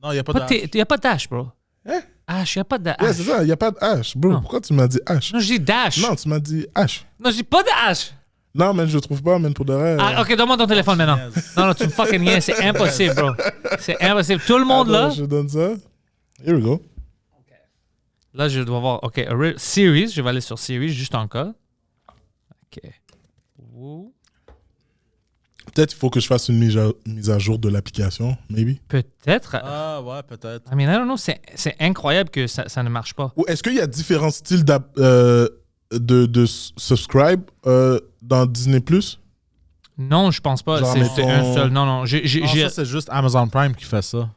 Non, il n'y a pas de... y a pas d'H, bro. Hein? H, y a pas de Ouais, H. c'est ça, il n'y a pas de H. Bro, Non. pourquoi tu m'as dit H? Non, je dis dash. Non, tu m'as dit H. Non, je dis pas de H. Non, mais je trouve pas, man, pour de vrai. Ah, ok, donne-moi ton téléphone maintenant. Non, tu me fucking niaises, c'est impossible, bro. C'est impossible. Tout le monde là. Attends, je donne ça. Here we go. Là, je dois voir. Ok, series, je vais aller sur series juste en cas. Ok. Woo. Peut-être qu'il faut que je fasse une mise à jour de l'application, maybe. Peut-être. Ah, ouais, peut-être. I mean, I don't know, c'est incroyable que ça ne marche pas. Ou est-ce qu'il y a différents styles de subscribe dans Disney+? Non, je pense pas. Genre, C'est mettons- un seul. Non. Non, ça, c'est juste Amazon Prime qui fait ça.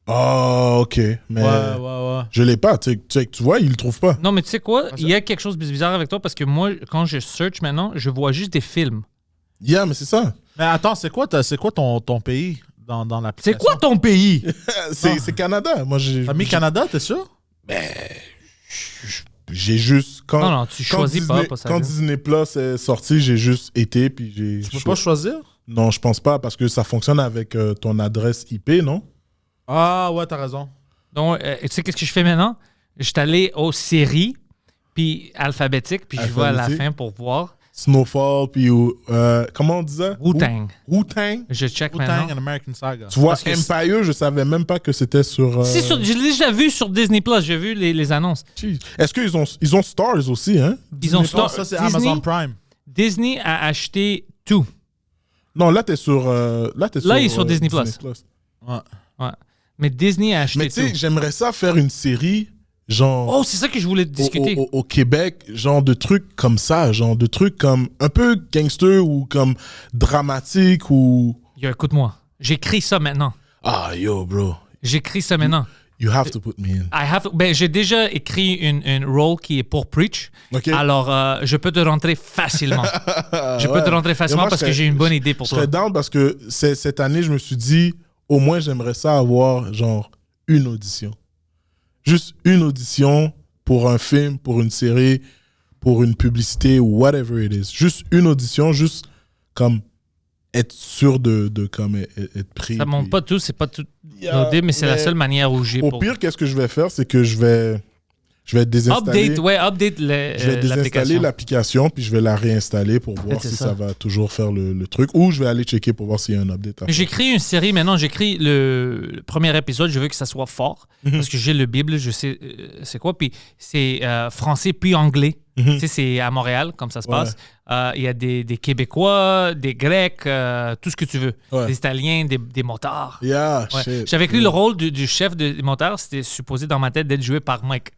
Oh, ok. Mais Ouais. je l'ai pas. Tu vois, il le trouve pas. Non, mais tu sais quoi? Il y a quelque chose de bizarre avec toi parce que moi, quand je search maintenant, je vois juste des films. Yeah, mais c'est ça. Mais attends, c'est quoi ton pays dans C'est l'application? quoi ton pays? C'est Canada. Moi, T'as mis Canada, t'es sûr? j'ai juste... Quand, Non, tu choisis Disney, pas ça. Quand Disney Plus est sorti, j'ai juste été, puis j'ai... Tu peux pas choisir? Non, je pense pas, parce que ça fonctionne avec ton adresse IP, non? Ah, ouais, t'as raison. Donc, tu sais qu'est-ce que je fais maintenant? Je suis allé aux séries, puis alphabétique, puis je vais à la Alphabétique. fin pour voir. Snowfall, puis... comment on dit ça? Wu-Tang. Wu-Tang? Je check Wu-Tang maintenant. and American Saga. Tu vois, Parce que Empire, je savais même pas que c'était sur... Si, je l'ai déjà vu sur Disney+, j'ai vu les annonces. Jeez. Est-ce qu'ils ont Stars aussi, hein? Ils ont Non, Star- ça, c'est Disney- Amazon Prime. Disney a acheté tout. Non, là, t'es sur... Là, il est sur Disney+. Ouais. Mais Disney a acheté Mais tu sais, tout. j'aimerais ça faire une série, genre... Oh, c'est ça que je voulais discuter. Au Québec, genre de trucs comme ça, genre de trucs comme un peu gangster ou comme dramatique ou... Yo, écoute-moi. J'écris ça maintenant. Ah, yo, bro. J'écris ça maintenant. You have to put me in. J'ai déjà écrit une role qui est pour Preach. OK. Alors, je peux te rentrer facilement. Je peux te rentrer facilement moi, parce je que serais- j'ai une bonne idée pour Je toi. serais down parce que cette année, je me suis dit, au moins, j'aimerais ça avoir, genre, une audition. Juste une audition pour un film, pour une série, pour une publicité, whatever it is. Juste une audition, juste comme être sûr de comme être pris. Ça monte puis- pas tout, c'est pas tout Yeah, nodé, mais c'est la mais seule manière où j'ai Au pour... pire, qu'est-ce que je vais faire, c'est que je vais Je vais désinstaller. Update Je vais désinstaller l'application. l'application, puis je vais la réinstaller pour voir C'est si ça. ça va toujours faire le truc. Ou je vais aller checker pour voir s'il y a un update. J'écris une série maintenant, j'écris le premier épisode, je veux que ça soit fort, parce que j'ai le Bible, je sais c'est quoi, puis c'est français puis anglais. Tu sais, c'est à Montréal, comme ça se passe. Il y a des Québécois, des Grecs, tout ce que tu veux. Ouais. Des Italiens, des motards. Yeah, Ouais. shit. J'avais écrit le rôle du chef des motards, c'était supposé dans ma tête d'être joué par Mike.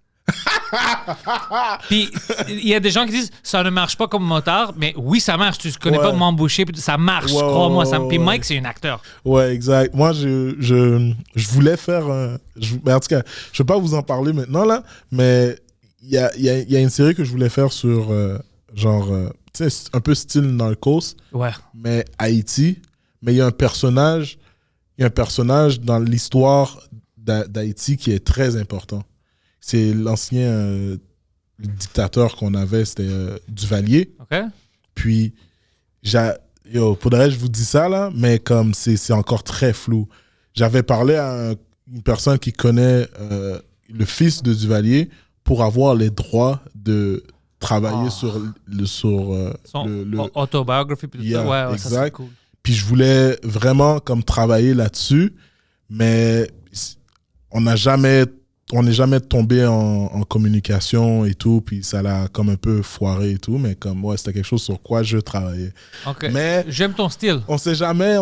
Puis il y a des gens qui disent ça ne marche pas comme motard, mais oui, ça marche. Tu ne connais Ouais. pas m'embaucher, ça marche, Ouais, crois-moi. ouais, Puis ouais. Mike, c'est un acteur. Ouais, exact. Moi, je voulais faire mais en tout cas, je ne vais pas vous en parler maintenant, là, mais il y a une série que je voulais faire sur, tu sais, un peu style Narcos, Ouais. mais Haïti. Mais il y a un personnage dans l'histoire d'Haïti qui est très important. C'est l'ancien dictateur qu'on avait, c'était Duvalier. OK? Puis, faudrait que je vous dise ça, là, mais comme c'est encore très flou. J'avais parlé à une personne qui connaît le fils de Duvalier pour avoir les droits de travailler sur Son le autobiographie, puis tout Yeah, ça. Ouais, ça, c'est exact. cool. Puis je voulais vraiment comme travailler là-dessus, mais on n'est jamais tombé en communication et tout, puis ça l'a comme un peu foiré et tout, mais comme ouais, c'était quelque chose sur quoi je travaillais. OK. Mais J'aime ton style. on sait jamais,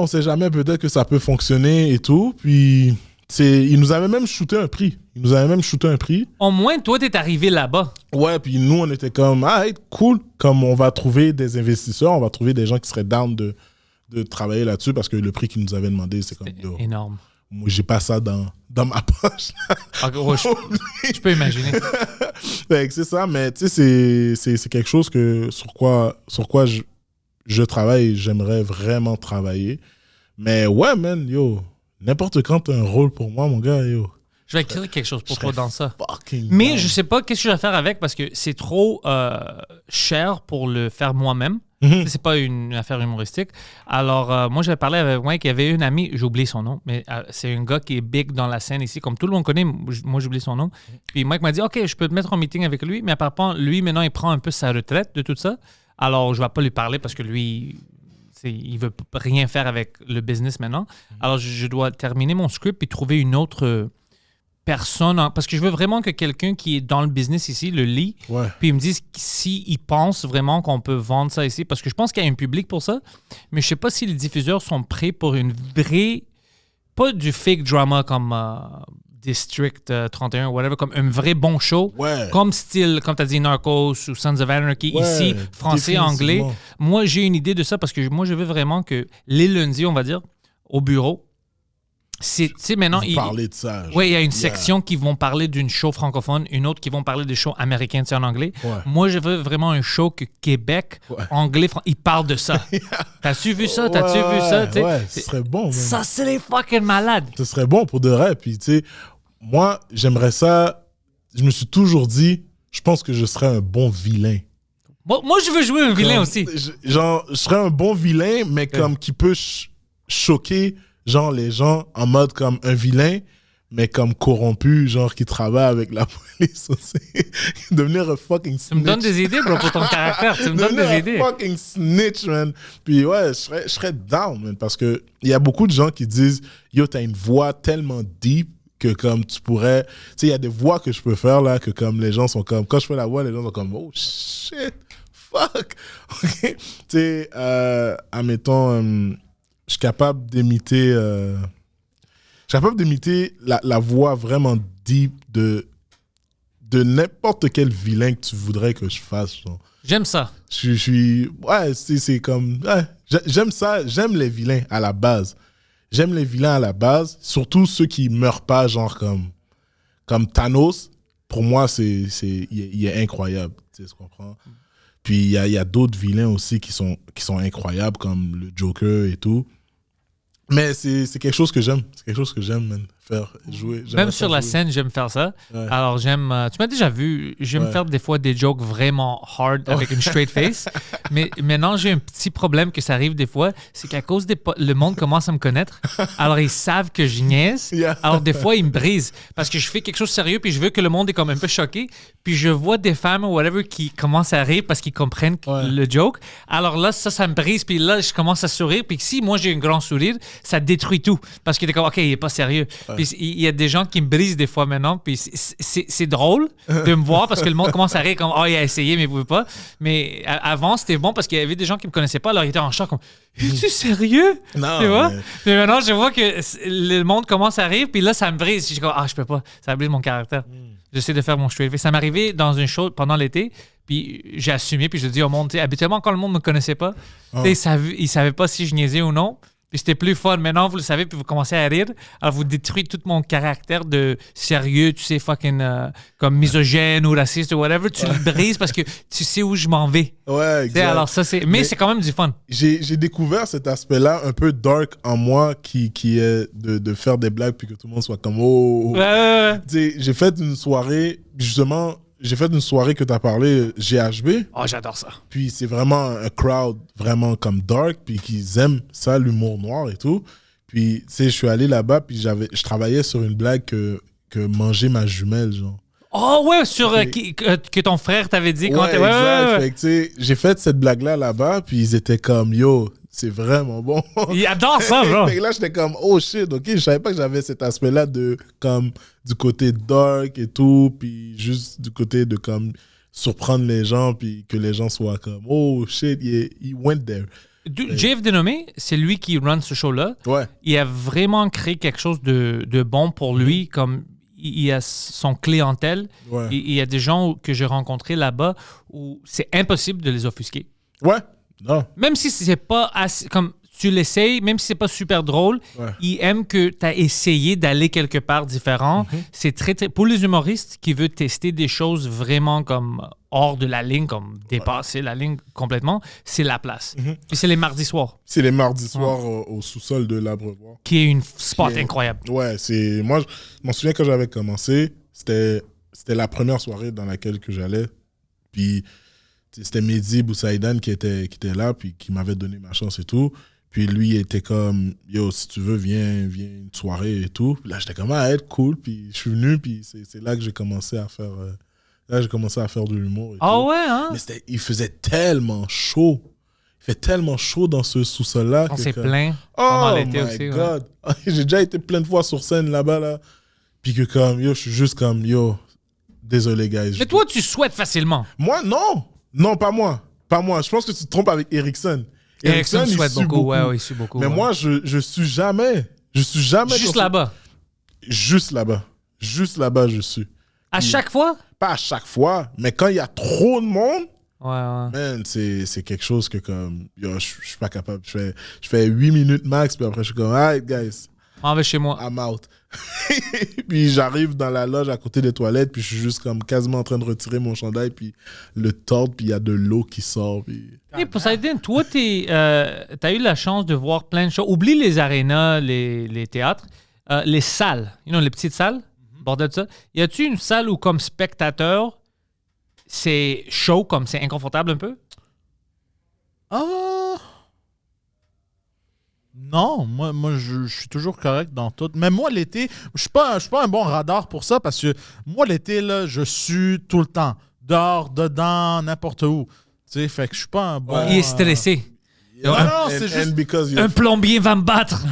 peut-être que ça peut fonctionner et tout, puis il nous avait même shooté un prix. Au moins, toi, t'es arrivé là-bas. Ouais, puis nous, on était comme, ah, hey, cool, comme on va trouver des investisseurs, on va trouver des gens qui seraient down de travailler là-dessus, parce que le prix qu'ils nous avaient demandé, c'est comme, yo, Énorme. moi, j'ai pas ça dans ma poche. OK, ouais, je peux imaginer. Fait que c'est ça, mais tu sais, c'est quelque chose sur quoi je travaille et j'aimerais vraiment travailler. Mais ouais, man, yo, n'importe quand t'as un rôle pour moi, mon gars, yo. Je vais écrire quelque chose pour toi dans ça. Fucking Mais down. je sais pas qu'est-ce que je vais faire avec parce que c'est trop cher pour le faire moi-même. Mhm. C'est pas une affaire humoristique. Alors, moi, j'avais parlé avec Mike, il y avait une amie, j'ai oublié son nom, mais c'est un gars qui est big dans la scène ici. Comme tout le monde connaît, moi, j'ai oublié son nom. Puis Mike m'a dit, OK, je peux te mettre en meeting avec lui, mais apparemment, lui, maintenant, il prend un peu sa retraite de tout ça. Alors, je vais pas lui parler parce que lui, il veut rien faire avec le business maintenant. Alors, je dois terminer mon script et trouver une autre personne. Parce que je veux vraiment que quelqu'un qui est dans le business ici le lit. Ouais. Puis ils me disent s'ils pensent vraiment qu'on peut vendre ça ici. Parce que je pense qu'il y a un public pour ça. Mais je sais pas si les diffuseurs sont prêts pour une vraie... Pas du fake drama comme District 31 ou whatever. Comme un vrai bon show. Ouais. Comme style, comme tu as dit, Narcos ou Sons of Anarchy. Ouais, Ici, français, anglais. définitivement. Moi, j'ai une idée de ça parce que moi, je veux vraiment que les lundis, on va dire, au bureau, tu sais, maintenant... Vous parlez de ça. Oui, il y a une Yeah. section qui vont parler d'une show francophone, une autre qui vont parler de show américain, tu sais, en anglais. Ouais. Moi, je veux vraiment un show que Québec, Ouais. anglais, ils parlent de ça. T'as-tu vu ça? T'as-tu vu ça? Tu sais, Ouais, ce serait bon. man. ça, c'est les fucking malades. Ce serait bon pour de vrai. Puis, tu sais, moi, j'aimerais ça. Je me suis toujours dit, je pense que je serais un bon vilain. Moi, je veux jouer un vilain Comme, aussi. Je serais un bon vilain, mais comme qui peut choquer, genre, les gens en mode comme un vilain, mais comme corrompu, genre, qui travaille avec la police aussi. Devenir un fucking snitch. Tu me donnes des idées, bro, pour ton caractère. Tu me donnes Devenir des un idées. fucking snitch, man. Puis ouais, je serais down, man, parce que il y a beaucoup de gens qui disent, yo, t'as une voix tellement deep que comme tu pourrais... Tu sais, il y a des voix que je peux faire, là, que comme les gens sont comme... Quand je fais la voix, les gens sont comme, oh, shit, fuck. OK? Tu sais, admettons, je suis capable d'imiter... la voix vraiment deep de n'importe quel vilain que tu voudrais que je fasse, genre. J'aime ça. Je suis... Ouais, c'est comme... Ouais, j'aime ça. J'aime les vilains à la base. J'aime les vilains à la base. Surtout ceux qui meurent pas, genre comme Thanos. Pour moi, il est incroyable. Tu sais, tu comprends? Puis il y a d'autres vilains aussi qui sont incroyables, comme le Joker et tout. Mais c'est quelque chose que j'aime. C'est quelque chose que j'aime, man. Faire, jouer. Même sur la scène, j'aime faire ça. Ouais. Alors, j'aime. Tu m'as déjà vu, j'aime faire des fois des jokes vraiment hard avec une straight face. Mais maintenant, j'ai un petit problème que ça arrive des fois. C'est qu'à cause le monde commence à me connaître. Alors, ils savent que je niaise. Yeah. Alors, des fois, ils me brisent. Parce que je fais quelque chose de sérieux, puis je veux que le monde est comme un peu choqué. Puis je vois des femmes ou whatever qui commencent à rire parce qu'ils comprennent le joke. Alors là, ça me brise. Puis là, je commence à sourire. Puis si moi, j'ai un grand sourire, ça détruit tout. Parce qu'il est comme, OK, il est pas sérieux. Puis il y a des gens qui me brisent des fois maintenant. Puis c'est drôle de me voir parce que le monde commence à rire comme, il a essayé, mais il pouvait pas. Mais avant, c'était bon parce qu'il y avait des gens qui me connaissaient pas. Alors ils étaient en choc comme, es-tu sérieux? Non. Tu vois? Mais maintenant, je vois que le monde commence à rire. Puis là, ça me brise. Je suis comme, je peux pas. Ça brise mon caractère. J'essaie de faire mon straight face. Ça m'est arrivé dans une show pendant l'été. Puis j'ai assumé. Puis je dis au monde, habituellement, quand le monde ne me connaissait pas, ils savaient pas si je niaisais ou non. Puis c'était plus fun. Maintenant, vous le savez, puis vous commencez à rire. Alors, vous détruisez tout mon caractère de sérieux, tu sais, fucking comme misogyne ou raciste ou whatever. Tu le brises parce que tu sais où je m'en vais. Ouais, exact. Alors, ça, c'est... Mais c'est quand même du fun. J'ai découvert cet aspect-là un peu dark en moi qui est de faire des blagues puis que tout le monde soit comme oh. Ouais. Tu sais, j'ai fait une soirée, justement, que tu as parlé, GHB. Oh, j'adore ça. Puis c'est vraiment un crowd vraiment comme dark, puis qu'ils aiment ça, l'humour noir et tout. Puis, tu sais, je suis allé là-bas, puis je travaillais sur une blague que manger ma jumelle, genre. Oh, ouais, sur que ton frère t'avait dit quand Ouais, t'es... exact. Ouais. Fait que, tu sais, j'ai fait cette blague-là là-bas, puis ils étaient comme, yo, c'est vraiment bon. Il adore ça, genre. Fait que là, j'étais comme, oh shit, ok, je savais pas que j'avais cet aspect-là de, comme, du côté dark et tout, puis juste du côté de, comme, surprendre les gens, puis que les gens soient comme, oh shit, he went there. Jeff Dénommé, c'est lui qui run ce show-là. Ouais. Il a vraiment créé quelque chose de bon pour lui, comme il a son clientèle. Ouais. Il y a des gens que j'ai rencontrés là-bas où c'est impossible de les offusquer. Ouais. Non. Même si c'est pas assez, comme tu l'essayes, même si c'est pas super drôle, il aime que tu as essayé d'aller quelque part différent. C'est très, très... Pour les humoristes qui veulent tester des choses vraiment comme hors de la ligne, comme dépasser la ligne complètement, c'est la place. Puis c'est les mardis soirs. C'est les mardis soirs au sous-sol de l'Abreuvoir. Qui est une spot incroyable. Ouais, c'est... Moi, je m'en souviens quand j'avais commencé, c'était la première soirée dans laquelle que j'allais. Puis c'était Mehdi Boussaïdan qui était là, puis qui m'avait donné ma chance et tout. Puis lui, il était comme, yo, si tu veux, viens une soirée et tout. Puis là, j'étais comme, être cool. Puis je suis venu, puis c'est là que j'ai commencé à faire... de l'humour. Ouais, hein? Mais il faisait tellement chaud. Il fait tellement chaud dans ce sous-sol-là. On s'est que plaint Oh pendant l'été my aussi. God. J'ai déjà été plein de fois sur scène là-bas, là. Puis que comme, yo, je suis juste comme, yo, désolé, guys. Mais toi, tu souhaites facilement. Moi, non. Non, pas moi. Pas moi. Je pense que tu te trompes avec Erickson. Erickson il souhaite sue beaucoup. Ouais, il sue beaucoup. Mais moi, je suis jamais. Je suis jamais. Juste là-bas. Juste là-bas. Juste là-bas, je suis. À chaque fois? Pas à chaque fois, mais quand il y a trop de monde, ouais. man, c'est quelque chose que comme, yo, je suis pas capable. Je fais 8 minutes max, puis après je suis comme, alright guys, On va chez moi. I'm out. Puis j'arrive dans la loge à côté des toilettes, puis je suis juste comme quasiment en train de retirer mon chandail, puis le tordre, puis il y a de l'eau qui sort. Puis... Hey, Poseidon, toi, t'as eu la chance de voir plein de choses. Oublie les arénas, les théâtres, les salles, les petites salles, bordel de ça. Y a-tu une salle où, comme spectateur, c'est chaud, comme c'est inconfortable un peu? Non, moi je suis toujours correct dans tout. Mais moi, l'été, je suis pas un bon radar pour ça parce que moi, l'été, là, je suis tout le temps. Dehors, dedans, n'importe où. Tu sais, fait que je suis pas un bon... Il est stressé. Non, c'est juste... Un plombier va me battre.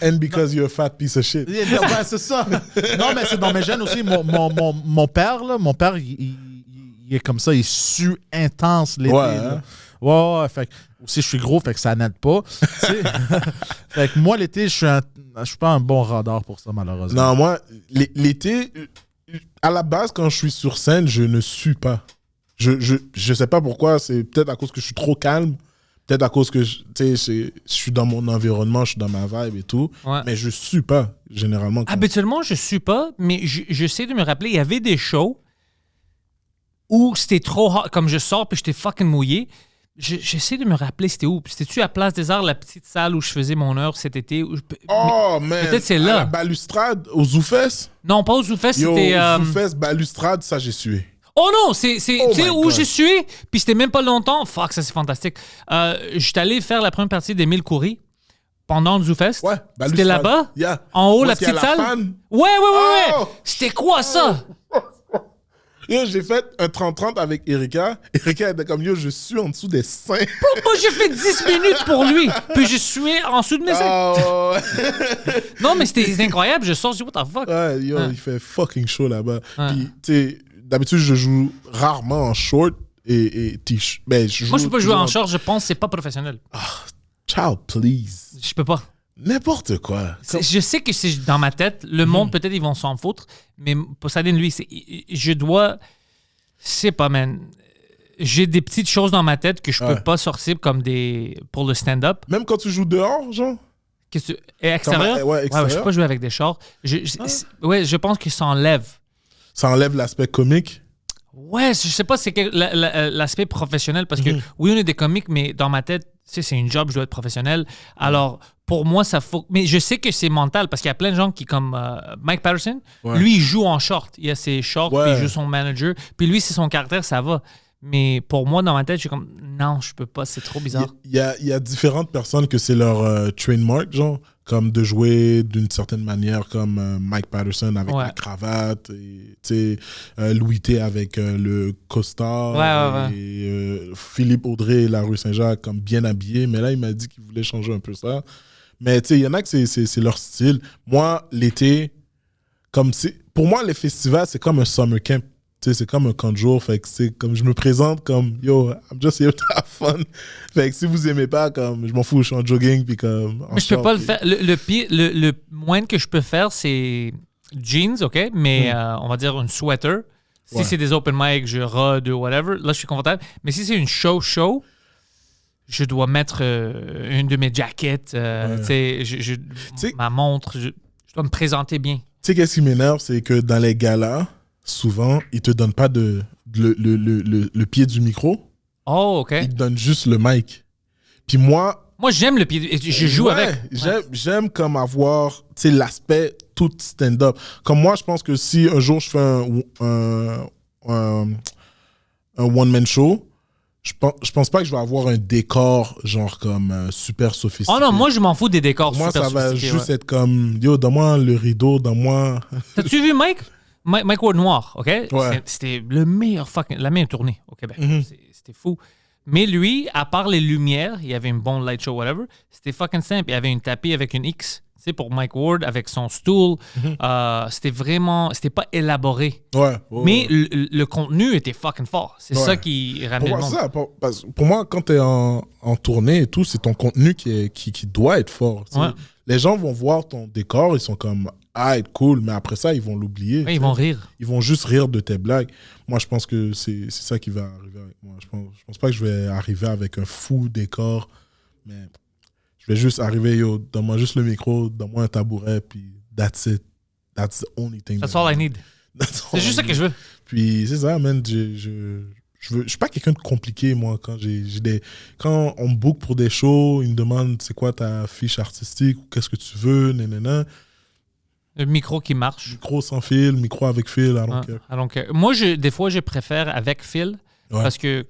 And because you're a fat piece of shit. Ouais, c'est ça. Non, mais c'est dans mes gènes aussi. Mon père, là, il est comme ça. Il sue intense l'été. Ouais, là. hein? Ouais, fait que aussi je suis gros, fait que ça n'aide pas. Fait que moi, l'été, je suis pas un bon radar pour ça, malheureusement. Non, moi, l'été, à la base, quand je suis sur scène, je ne sue pas. Je sais pas pourquoi, c'est peut-être à cause que je suis trop calme, peut-être à cause que je suis dans mon environnement, je suis dans ma vibe et tout, mais je sue pas, généralement. Habituellement, je sue pas, mais j'essaie de me rappeler, il y avait des shows où c'était trop hot, comme je sors puis j'étais fucking mouillé. J'essaie de me rappeler c'était où. C'était-tu à Place des Arts, la petite salle où je faisais mon heure cet été? Oh, man. Peut-être c'est À là. la balustrade, au Zoufest. Non, pas au Zoufest, Yo, c'était... Zoufest, balustrade, ça, j'ai sué. Oh non, c'est Oh tu sais my où God. je suis, puis c'était même pas longtemps. Fuck, ça c'est fantastique. Je suis allé faire la première partie d'Émile Coury pendant le Zoufest. Ouais, balustrade. C'était là-bas? Yeah. En haut, Où la est-ce qu'il y a petite salle? fan? Ouais. Oh! C'était quoi ça? Yo, j'ai fait un 30-30 avec Erika. Erika était comme, yo, je suis en dessous des seins. Moi, j'ai fait 10 minutes pour lui, puis je suis en dessous de mes seins. Oh, Non, mais c'était incroyable. Je sors, je dis, what the fuck? ouais, yo, Ouais. il fait fucking chaud là-bas. Ouais. Puis, tu sais, d'habitude, je joue rarement en short et t-shirt. Ben, Moi, je peux pas jouer toujours en short, je pense que c'est pas professionnel. Child, please. Je peux pas. N'importe quoi. Je sais que c'est dans ma tête. Le monde, peut-être, ils vont s'en foutre. Mais Poseidon, lui, je dois... Je sais pas, man. J'ai des petites choses dans ma tête que je peux Ouais. pas sortir comme des... pour le stand-up. Même quand tu joues dehors, genre. Qu'est-ce que et extérieur? Ouais, extérieur. je peux pas jouer avec des shorts. Je pense que ça enlève. Ça enlève l'aspect comique. Ouais, je sais pas, c'est l'aspect professionnel parce que oui, on est des comiques, mais dans ma tête, tu sais, c'est une job, je dois être professionnel. Alors, pour moi, ça faut. Mais je sais que c'est mental parce qu'il y a plein de gens qui, comme Mike Patterson, Ouais. lui, il joue en short. Il a ses shorts, Ouais. puis il joue son manager. Puis lui, c'est son caractère, ça va. Mais pour moi, dans ma tête, je suis comme, non, je peux pas, c'est trop bizarre. Il y a différentes personnes que c'est leur trademark, genre, comme de jouer d'une certaine manière, comme Mike Patterson avec Ouais. la cravate, et, tu sais, Louis T avec le costard, Ouais. et Philippe Audrey et la rue Saint-Jacques comme bien habillés. Mais là, il m'a dit qu'il voulait changer un peu ça. Mais tu sais, il y en a que c'est leur style. Moi, l'été, pour moi, les festivals, c'est comme un summer camp. Tu sais, c'est comme un camp de jour. Fait que c'est comme je me présente comme yo, I'm just here to have fun. Fait que si vous aimez pas, comme je m'en fous, je suis en jogging puis comme. Mais je peux pas le faire. Le moins que je peux faire, c'est jeans, OK? Mais on va dire une sweater. Si Ouais. c'est des open mic, je rode ou whatever, là, je suis confortable. Mais si c'est une show, je dois mettre une de mes jackets, Ouais. tu sais, sais- ma montre, je dois me présenter bien. Tu sais, qu'est-ce qui m'énerve, c'est que dans les galas, souvent, ils te donnent pas le pied du micro, Oh, OK. ils te donnent juste le mic. Puis moi, Moi, j'aime le pied. Je joue ouais, avec. J'aime comme avoir, tu sais, l'aspect tout stand-up. Comme moi, je pense que si un jour je fais un one-man show, je pense pas que je vais avoir un décor genre comme super sophistiqué. Oh non, moi, je m'en fous des décors Pour moi, super ça va sophistiqués, juste ouais. être comme, yo, donne-moi le rideau, donne-moi... T'as-tu vu Mike? Mike Ward Noir, OK? Ouais. C'était la meilleure tournée au Québec. Mhm. C'était fou. Mais lui, à part les lumières, il y avait une bonne light show, whatever, c'était fucking simple. Il y avait une tapis avec une X, tu sais, pour Mike Ward, avec son stool. C'était vraiment... C'était pas élaboré. Ouais. Mais le contenu était fucking fort. C'est Ouais. ça qui Pour ramenait le moi, monde. parce que pour moi, quand tu es en tournée et tout, c'est ton contenu qui doit être fort. tu sais. Ouais. Les gens vont voir ton décor, ils sont comme ah, cool, mais après ça, ils vont l'oublier. Ouais, tu ils sais. vont rire. Ils vont juste rire de tes blagues. Moi, je pense que c'est ça qui va arriver avec moi. Je pense pas que je vais arriver avec un fou décor, mais je vais juste arriver, yo, donne-moi juste le micro, donne-moi un tabouret, puis that's it. That's the only thing. That's all I need. C'est juste ça que je veux. Puis c'est ça, man. Je suis pas quelqu'un de compliqué, moi. Quand on me book pour des shows, ils me demandent c'est quoi ta fiche artistique ou qu'est-ce que tu veux, nanana. Le micro qui marche. Micro sans fil, micro avec fil, I don't care. Donc, moi, des fois, je préfère avec Phil Ouais. parce que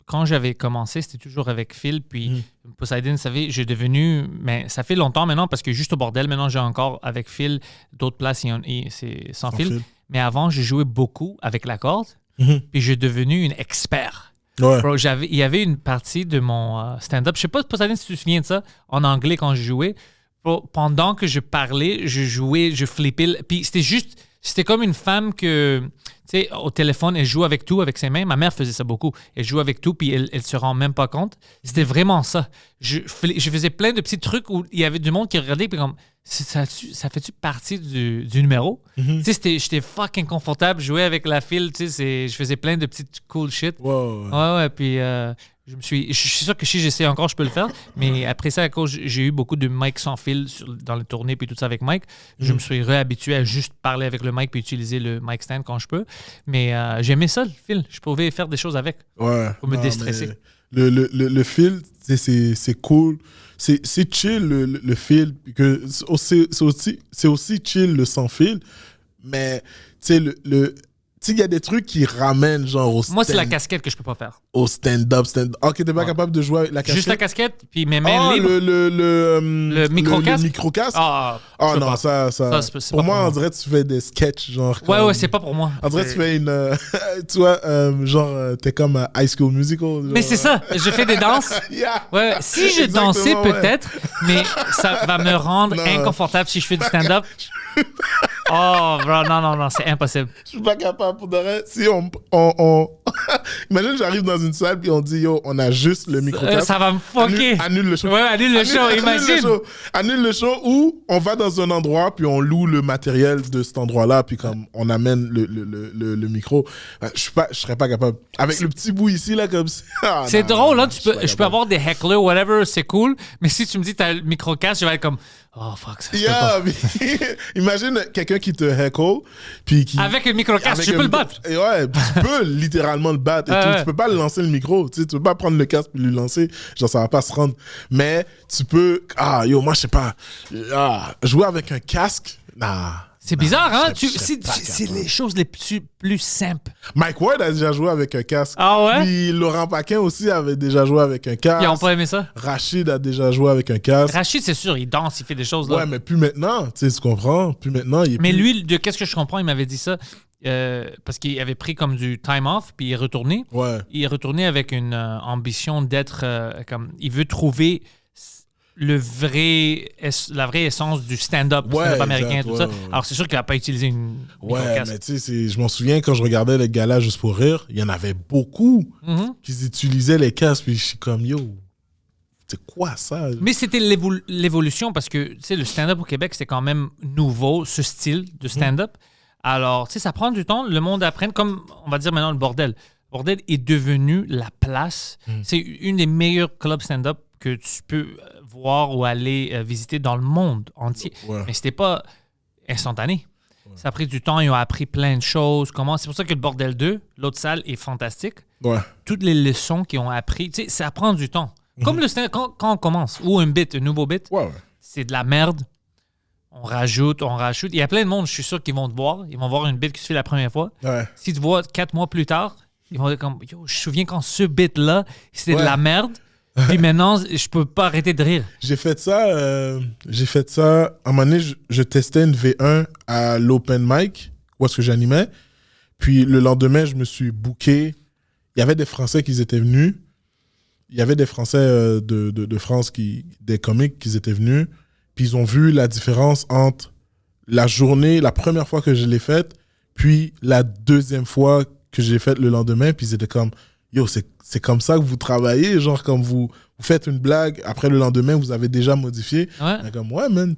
quand j'avais commencé, c'était toujours avec Phil. Puis Poseidon, vous savez, j'ai devenu... Mais ça fait longtemps maintenant parce que juste au bordel, maintenant, j'ai encore avec Phil. D'autres places, c'est sans fil. Mais avant, je jouais beaucoup avec la corde. Mhm. Puis j'ai devenu une expert. Ouais. Bro, il y avait une partie de mon stand-up. Je sais pas, Poseidon, si tu te souviens de ça, en anglais quand je jouais. Bro, pendant que je parlais, je jouais, je flippais. Puis c'était comme une femme que, tu sais, au téléphone, elle joue avec tout, avec ses mains. Ma mère faisait ça beaucoup. Elle joue avec tout, puis elle se rend même pas compte. C'était vraiment ça. Je faisais plein de petits trucs où il y avait du monde qui regardait, puis comme, ça fait-tu partie du numéro? Tu sais, j'étais fucking confortable, jouer avec la file, tu sais, je faisais plein de petites cool shit. Ouais. Ouais, puis je suis sûr que si j'essaie encore, je peux le faire. Mais après ça, à cause j'ai eu beaucoup de mic sans fil dans les tournées puis tout ça avec Mike, je me suis réhabitué à juste parler avec le mic puis utiliser le mic stand quand je peux. Mais j'aimais ça, le fil. Je pouvais faire des choses avec. Ouais. Pour me Non, déstresser. Le feel, c'est cool. C'est chill le feel. Puis que c'est aussi chill le sans fil. Mais, tu sais, il y a des trucs qui ramènent genre au Moi, c'est la casquette que je peux pas faire. au stand-up. Ok, t'es pas capable de jouer avec la casquette? Juste la casquette, puis mes mains libres. Le micro-casque? Le micro-casque? Ah, Oh je peux non, pas. ça c'est pour pas moi, pour on dirait que tu fais des sketchs, genre. Ouais, c'est pas pour moi. On dirait que tu fais une. Tu vois, genre, t'es comme High School Musical. Genre. Mais c'est ça, je fais des danses. Yeah. Ouais, si je dansais Exactement, ouais. peut-être, mais ça va me rendre Non. inconfortable si je fais du stand-up. Oh, bro, non, c'est impossible. Je suis pas capable pour de vrai. Si on... Imagine, j'arrive dans une salle puis on dit, yo, on a juste le micro-casque. Ça va me fucker. Annule le show. Ouais, annule le show, imagine. Annule le show ou on va dans un endroit puis on loue le matériel de cet endroit-là puis comme on amène le micro. Je serais pas capable. Avec le petit bout ici, là, comme ça. Ah, C'est non, drôle, non, là, suis pas je peux capable. avoir des hecklers, whatever, c'est cool, mais si tu me dis t'as le micro-casque, je vais être comme, oh fuck, ça se peut pas. Yeah, mais imagine quelqu'un qui te heckle puis qui... Avec le micro-casque, avec je peux un le micro- battre. Et ouais, tu peux littéralement le battre. Et tout. ouais. Tu peux pas le lancer le micro. Tu peux pas prendre le casque et lui lancer. Genre, ça va pas se rendre. Mais tu peux. Ah, yo, moi, je sais pas. Jouer avec un casque. Nah. C'est bizarre, hein? je serais pas C'est capable. les choses les plus simples. Mike Ward a déjà joué avec un casque. Ah ouais? Puis Laurent Paquin aussi avait déjà joué avec un casque. Ils ont pas aimé ça? Rachid a déjà joué avec un casque. Rachid, c'est sûr, il danse, il fait des choses là. Ouais, mais plus maintenant. Tu comprends? Plus maintenant. Il est Mais plus... lui, de qu'est-ce que je comprends, il m'avait dit ça parce qu'il avait pris comme du time off, puis il est retourné. Ouais. Il est retourné avec une ambition d'être comme. Il veut trouver la vraie essence du stand-up, Ouais, stand-up américain, exact, tout ouais, ça. ouais. Alors, c'est sûr qu'il n'a pas utilisé une. Ouais, micro-casque. mais tu sais, je m'en souviens quand je regardais les galas juste pour rire, il y en avait beaucoup Mhm. qui utilisaient les casques, puis je suis comme, yo, c'est quoi ça? Mais c'était l'évolution parce que tu sais, le stand-up au Québec, c'est quand même nouveau, ce style de stand-up. Alors, tu sais, ça prend du temps, le monde apprenne, comme on va dire maintenant le bordel. Le bordel est devenu la place. C'est une des meilleurs clubs stand-up que tu peux voir ou aller visiter dans le monde entier. Ouais. Mais c'était pas instantané. Ça a pris du temps, ils ont appris plein de choses. C'est pour ça que le Bordel 2, l'autre salle, est fantastique. Ouais. Toutes les leçons qu'ils ont appris, tu sais, ça prend du temps. Comme le stand quand on commence, ou un nouveau bit, Ouais, ouais. c'est de la merde. On rajoute. Il y a plein de monde, je suis sûr, qui vont te voir. Ils vont voir une bit que tu fais la première fois. Ouais. Si tu vois 4 mois plus tard, ils vont dire comme, yo, je me souviens quand ce bit-là, c'était Ouais. de la merde. Puis maintenant, je peux pas arrêter de rire. J'ai fait ça, à un moment donné, je testais une V1 à l'open mic, où est-ce que j'animais. Puis le lendemain, je me suis booké. Il y avait des Français qui étaient venus. Il y avait des Français de France, des comiques qui étaient venus. Puis ils ont vu la différence entre la journée, la première fois que je l'ai faite, puis la deuxième fois que j'ai faite le lendemain. Puis ils étaient comme, yo, c'est comme ça que vous travaillez, genre comme vous faites une blague, après le lendemain, vous avez déjà modifié. Ouais. Mais comme, ouais, man,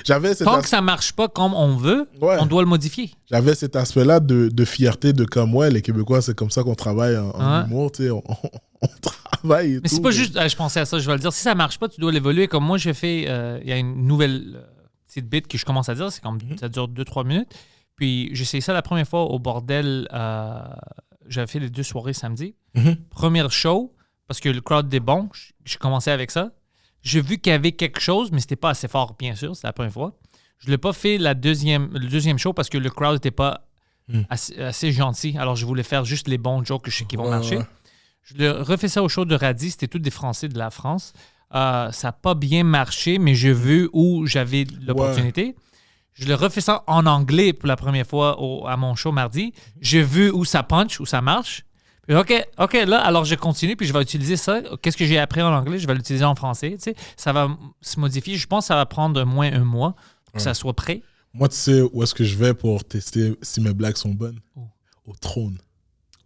j'avais cet, Tant que ça marche pas comme on veut, Ouais. on doit le modifier. j'avais cet aspect-là de fierté, de comme, ouais, les Québécois, c'est comme ça qu'on travaille en Ouais. humour, tu sais, on travaille et Mais tout. c'est pas juste, je pensais à ça, je vais le dire. Si ça marche pas, tu dois l'évoluer. Comme moi, j'ai fait, il y a une nouvelle petite bit que je commence à dire, c'est comme, ça dure 2-3 minutes. Puis j'ai essayé ça la première fois au bordel. J'avais fait les 2 soirées samedi. Mhm. Première show, parce que le crowd était bon, j'ai commencé avec ça. J'ai vu qu'il y avait quelque chose, mais c'était pas assez fort, bien sûr, c'était la première fois. Je l'ai pas fait le deuxième show parce que le crowd n'était pas assez gentil. Alors je voulais faire juste les bons jokes que je sais qui vont Ouais, marcher. ouais. Je l'ai refait ça au show de Radis, c'était tous des Français de la France. Ça n'a pas bien marché, mais j'ai vu où j'avais l'opportunité. Je l'ai refait ça en anglais pour la première fois à mon show mardi. J'ai vu où ça punch, où ça marche. Puis, OK, là, alors je continue, puis je vais utiliser ça. Qu'est-ce que j'ai appris en anglais? Je vais l'utiliser en français. Tu sais, ça va se modifier. Je pense que ça va prendre au moins un mois pour que ça soit prêt. Moi, tu sais où est-ce que je vais pour tester si mes blagues sont bonnes? Où? Au Trône.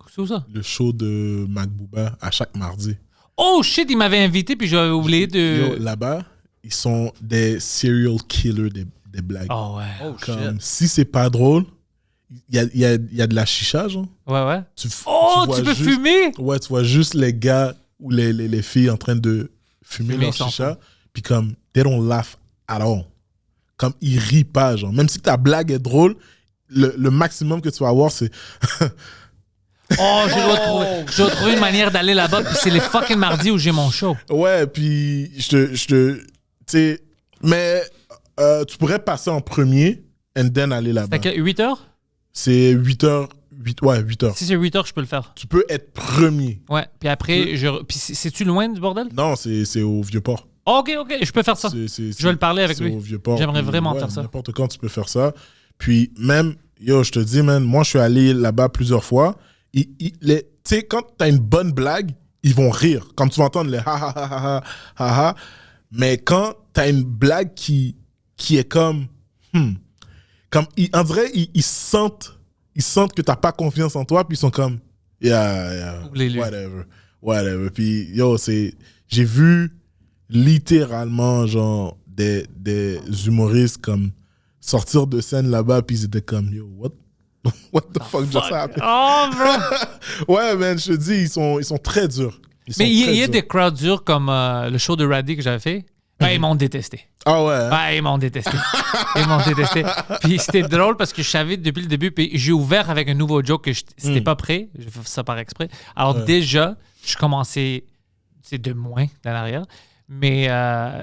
C'est où ça? Le show de Mac Booba à chaque mardi. Oh shit, il m'avait invité, puis j'avais oublié de. Yo, là-bas, ils sont des serial killers des blagues. Oh ouais. Comme, si c'est pas drôle, il y a de la chicha, genre. Ouais. Tu Oh, vois tu peux juste- fumer? Ouais, tu vois juste les gars ou les filles en train de fumer Fumer leur sans chicha. Puis comme, they don't laugh at all. Comme, ils rient pas, genre. Même si ta blague est drôle, le maximum que tu vas avoir, c'est... Je dois trouver une manière d'aller là-bas. Puis c'est les fucking mardis où j'ai mon show. Ouais, puis tu sais, mais tu pourrais passer en premier and then aller là-bas. Fait que 8 heures? C'est 8 heures. 8 heures. Si c'est 8 heures, je peux le faire. Tu peux être premier. Ouais, puis après, puis c'est-tu loin du bordel? Non, c'est au Vieux-Port. OK, je peux faire ça. Je vais le parler avec lui. C'est au Vieux-Port. J'aimerais Puis, vraiment faire ça. N'importe quand, tu peux faire ça. Puis même, je te dis, man, moi, je suis allé là-bas plusieurs fois. Tu sais, quand t'as une bonne blague, ils vont rire. Comme tu vas entendre les ha ha ha ha ha ha ha. Mais quand t'as une blague qui est comme on dirait, ils sentent que t'as pas confiance en toi, puis ils sont comme, yeah, Oublie-le. whatever. Puis, j'ai vu littéralement, genre, des humoristes comme sortir de scène là-bas, puis ils étaient comme, yo, what the fuck just happened? Oh, bro! Ouais, man, je te dis, ils sont très durs. Mais il y a des crowds durs comme le show de Raddy que j'avais fait. Ils m'ont détesté. Ah ouais? Ils m'ont détesté. Puis c'était drôle parce que je savais depuis le début. Puis j'ai ouvert avec un nouveau joke que c'était pas prêt. J'ai fait ça par exprès. Alors déjà, je commençais de moins dans l'arrière. Mais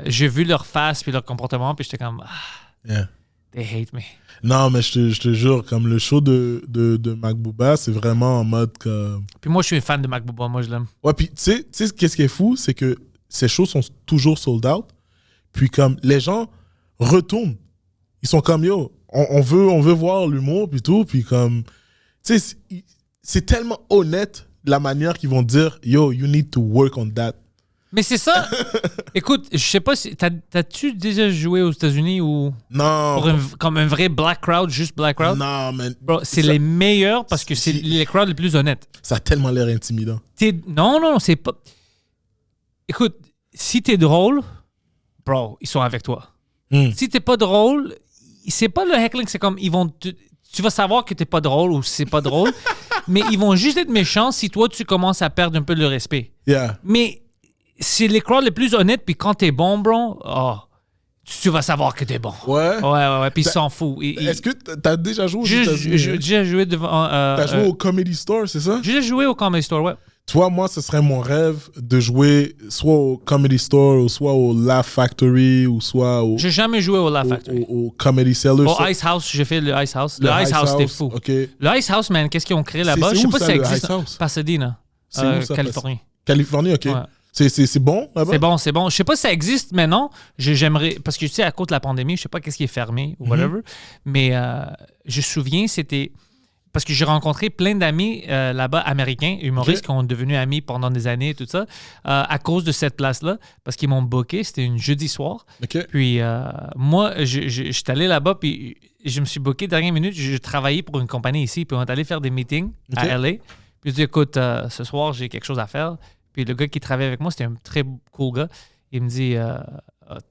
j'ai vu leur face puis leur comportement. Puis j'étais comme, they hate me. Non, mais je te jure, comme le show de Mac Booba, c'est vraiment en mode comme... Puis moi, je suis un fan de Mac Booba. Moi, je l'aime. Ouais, puis tu sais, qu'est-ce qui est fou? C'est que ces shows sont toujours sold out. Puis comme les gens retournent, ils sont comme yo, on veut voir l'humour puis tout, puis comme tu sais c'est tellement honnête la manière qu'ils vont dire yo, you need to work on that. Mais c'est ça. Écoute, je sais pas si t'as-tu déjà joué aux États-Unis ou Non. comme un vrai black crowd, juste black crowd? Non, man. Bro, c'est les meilleurs parce que c'est les crowds les plus honnêtes. Ça a tellement l'air intimidant. Non, c'est pas. Écoute, si t'es drôle, bro, ils sont avec toi. Si t'es pas drôle, c'est pas le heckling, c'est comme ils vont tu vas savoir que t'es pas drôle ou c'est pas drôle, mais ils vont juste être méchants si toi tu commences à perdre un peu le respect. Yeah. Mais c'est les crowds les plus honnêtes, puis quand t'es bon, bro, tu vas savoir que t'es bon. Ouais. Ouais, puis ils s'en foutent. Est-ce que t'as déjà joué aux États-Unis? J'ai déjà joué devant. T'as joué au Comedy Store, c'est ça? J'ai déjà joué au Comedy Store, ouais. Toi, moi, ce serait mon rêve de jouer soit au Comedy Store, ou soit au Laugh Factory, ou soit au... J'ai jamais joué au Laugh Factory. Au Comedy Cellar. Au Ice House, j'ai fait le Ice House. Le Ice House, c'était fou. Okay. Le Ice House, man, qu'est-ce qu'ils ont créé là-bas? Je sais pas si ça existe. Pasadena. C'est où ça? Californie. Californie, OK. Ouais. C'est bon là-bas? C'est bon. Je sais pas si ça existe maintenant. J'aimerais... Parce que, tu sais, à cause de la pandémie, je sais pas qu'est-ce qui est fermé ou whatever. Mais je me souviens, c'était... Parce que j'ai rencontré plein d'amis là-bas, américains, humoristes, qui ont devenu amis pendant des années et tout ça, à cause de cette place-là, parce qu'ils m'ont booké. C'était un jeudi soir. Okay. Puis moi, j'étais allé là-bas, puis je me suis booké dernière minute. Je travaillais pour une compagnie ici, puis on est allé faire des meetings à LA. Puis je dis, écoute, ce soir, j'ai quelque chose à faire. Puis le gars qui travaillait avec moi, c'était un très cool gars. Il me dit,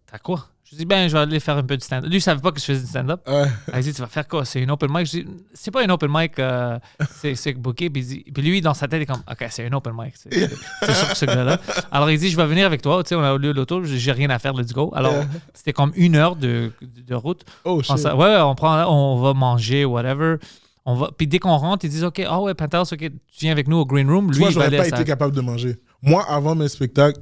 t'as quoi? Je dis, je vais aller faire un peu de stand-up. Lui, il ne savait pas que je faisais du stand-up. Il dit, tu vas faire quoi? C'est une open mic? Je dis, c'est pas une open mic, c'est booké. Puis lui, dans sa tête, il est comme, OK, c'est une open mic. C'est sûr que ce gars-là. Alors, il dit, je vais venir avec toi. Tu sais, on a eu l'auto, j'ai rien à faire, let's go. Alors, c'était comme 1 heure de route. Oh, shit. On va manger, whatever. Puis dès qu'on rentre, ils disent, OK, Penthouse, OK, tu viens avec nous au Green Room. Lui, moi, j'aurais pas été capable de manger. Moi, avant mes spectacles,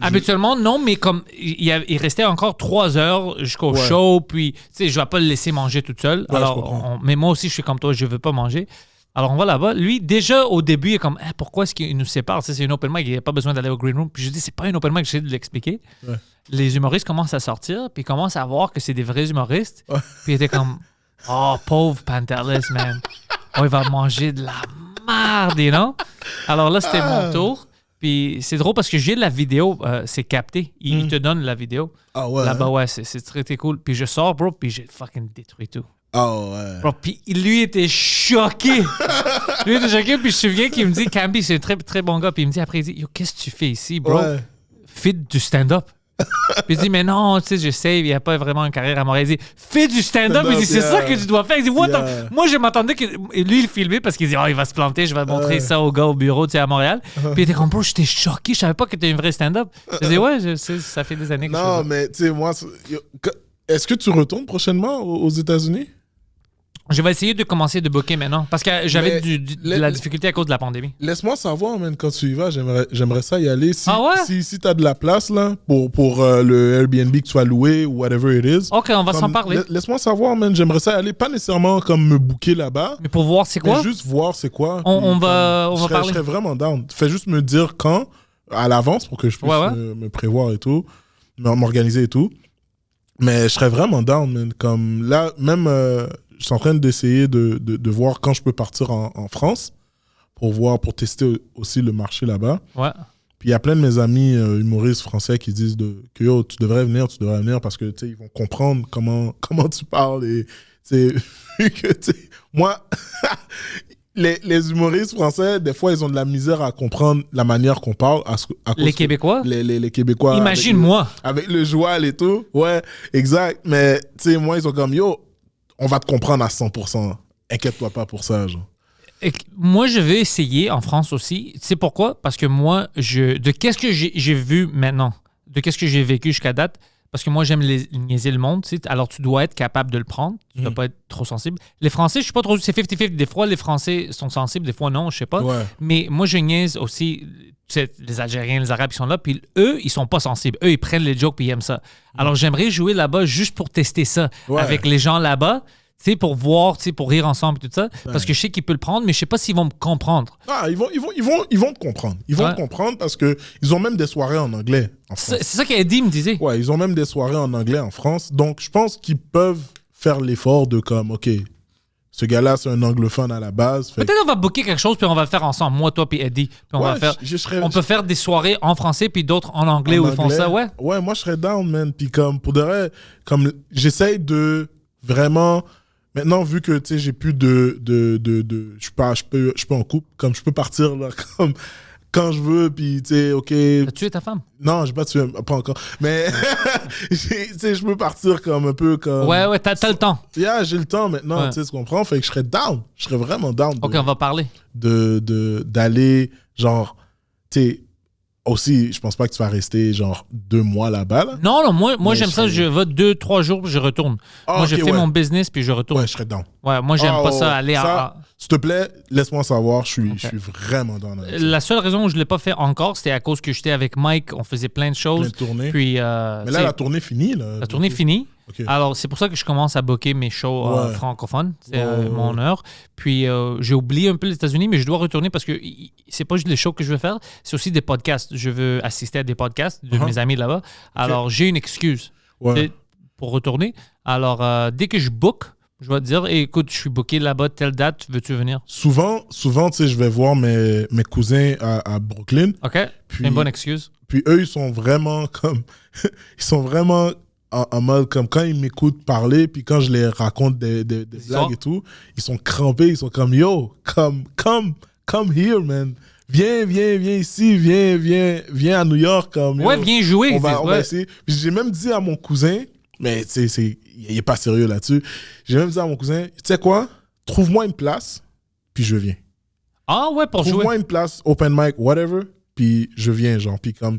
habituellement, non, mais comme il restait encore 3 heures jusqu'au show, puis, tu sais, je vais pas le laisser manger toute seule. Ouais, alors, mais moi aussi, je suis comme toi, je veux pas manger. Alors, on va là-bas. Lui, déjà, au début, il est comme, pourquoi est-ce qu'il nous sépare? C'est une open mic, il n'y a pas besoin d'aller au Green Room. Puis je dis, c'est pas une open mic, j'essaie de l'expliquer. Ouais. Les humoristes commencent à sortir, puis ils commencent à voir que c'est des vrais humoristes. Puis il était comme, pauvre Pantelis, man. Il va manger de la merde, you know? Alors là, c'était mon tour. Puis c'est drôle parce que j'ai de la vidéo, c'est capté. Il te donne la vidéo. Ah ouais? Là-bas, ouais, c'est très, très cool. Puis je sors, bro, puis j'ai fucking détruit tout. Ah ouais. Bro, puis lui était choqué. Puis je me souviens qu'il me dit, Camby, c'est un très, très bon gars. Puis il me dit après, il dit, yo, qu'est-ce que tu fais ici, bro? Ouais. Fais du stand-up. Puis il dit, mais non, tu sais, je sais, il n'y a pas vraiment une carrière à Montréal. Il dit, fais du stand-up. Il dit, c'est ça que tu dois faire. Il dit, what moi, je m'attendais que. Et lui, il filmait parce qu'il dit, il va se planter, je vais montrer ça au gars au bureau, tu sais, à Montréal. Puis il était comme, bro, j'étais choqué, je savais pas que tu es un vrai stand-up. Je dis, ouais, je sais, ça fait des années que non, mais tu sais, moi, est-ce que tu retournes prochainement aux États-Unis? Je vais essayer de commencer de booker maintenant parce que j'avais Mais de la difficulté à cause de la pandémie. Laisse-moi savoir, man, quand tu y vas, j'aimerais ça y aller. Si, Ah ouais? si t'as de la place, là, pour le Airbnb que tu vas louer ou whatever it is. OK, on va comme, s'en parler. Laisse-moi savoir, man, j'aimerais ça y aller. Pas nécessairement comme me booker là-bas, Mais pour voir c'est quoi, mais juste voir c'est quoi. on Puis, va comme, parler. Je serais vraiment down. Fais juste me dire quand, à l'avance, pour que je puisse Ouais. me prévoir et tout, m'organiser et tout. Mais je serais vraiment down, man. Comme là, même, je suis en train d'essayer de voir quand je peux partir en France pour tester aussi le marché là-bas. Ouais. Puis il y a plein de mes amis humoristes français qui disent que yo, tu devrais venir parce que tu sais, ils vont comprendre comment tu parles et tu sais, que tu sais, moi les humoristes français des fois ils ont de la misère à comprendre la manière qu'on parle à cause Les Québécois? les Québécois Imagine-moi. avec le joual et tout. Ouais, exact, mais tu sais moi ils sont comme yo, on va te comprendre à 100%. Inquiète-toi pas pour ça, genre. Et moi, je vais essayer en France aussi. Tu sais pourquoi? Parce que moi, de qu'est-ce que j'ai vu maintenant, de qu'est-ce que j'ai vécu jusqu'à date, parce que moi, j'aime niaiser le monde. Tu sais, alors, tu dois être capable de le prendre. Tu ne dois pas être trop sensible. Les Français, je suis pas trop... C'est 50-50. Des fois, les Français sont sensibles. Des fois, non, je sais pas. Ouais. Mais moi, je niaise aussi... Tu sais, les Algériens, les Arabes, ils sont là. Puis eux, ils sont pas sensibles. Eux, ils prennent les jokes puis ils aiment ça. Alors, j'aimerais jouer là-bas juste pour tester ça Ouais. avec les gens là-bas. Tu sais, pour voir, tu sais, pour rire ensemble et tout ça. Parce que je sais qu'ils peuvent le prendre, mais je sais pas s'ils vont me comprendre. Ah, ils vont te comprendre. Ils vont Ouais. te comprendre parce que ils ont même des soirées en anglais en France. C'est ça qu'Eddie me disait. Ouais, ils ont même des soirées en anglais en France. Donc, je pense qu'ils peuvent faire l'effort de comme, OK, ce gars-là, c'est un anglophone à la base. Fait que- Peut-être on va booker quelque chose puis on va le faire ensemble, moi, toi puis Eddie. Puis on va Ouais, faire. je On peut faire des soirées en français puis d'autres en anglais en où ils font anglais. ça, ouais. Ouais, moi, je serais down, man. Puis comme, pour de vrai, comme, j'essaye de vraiment... Maintenant, vu que, tu sais, j'ai plus je suis pas en couple, comme je peux partir, là, comme, quand je veux, puis, tu sais, OK... T'as tué ta femme? Non, j'ai pas tué, pas encore. Mais, tu sais, je peux partir comme un peu comme... Ouais, t'as le temps. Yeah, j'ai le temps maintenant, Ouais. tu sais, tu comprends? Fait que je serais down. Je serais vraiment down OK, on va parler. d'aller, genre, tu sais, aussi, je pense pas que tu vas rester, genre, 2 mois là-bas, là. Non, moi Mais j'aime ça. Je vais 2-3 jours puis je retourne. Ah, moi, je ok, fais ouais. mon business puis je retourne. Ouais, je serais down. Ouais, moi, j'aime Ah, pas ça aller ça, s'il te plaît, laisse-moi savoir, je suis vraiment down avec ça. La seule raison où je l'ai pas fait encore, c'était à cause que j'étais avec Mike. On faisait plein de choses. Plein de tournées. Puis, Mais tu là, sais, la tournée finie, là. la tournée est finie. Ok. Alors, c'est pour ça que je commence à booker mes shows Ouais. francophones. C'est Ouais. mon heure. Puis, j'ai oublié un peu les États-Unis, mais je dois retourner parce que c'est pas juste les shows que je veux faire, c'est aussi des podcasts. Je veux assister à des podcasts de mes amis là-bas. Alors, j'ai une excuse Ouais. pour retourner. Alors, dès que je book, je vais te dire, hey, écoute, je suis booké là-bas, telle date, veux-tu venir? Souvent, tu sais, je vais voir mes cousins à Brooklyn. OK? Puis- C'est une bonne excuse. Puis eux, ils sont vraiment comme... ils sont vraiment en mode comme quand ils m'écoutent parler, puis quand je les raconte des histoires. blagues et tout, ils sont crampés, ils sont comme, yo, come here, man. Viens ici, viens à New York. Comme, Ouais, yo, viens jouer. On va Ouais. essayer. Puis j'ai même dit à mon cousin, mais tu sais, il est pas sérieux là-dessus. J'ai même dit à mon cousin, tu sais quoi? Trouve-moi une place, puis je viens. Ah ouais, pour jouer. Trouve-moi une place, open mic, whatever, puis je viens, genre. Puis comme,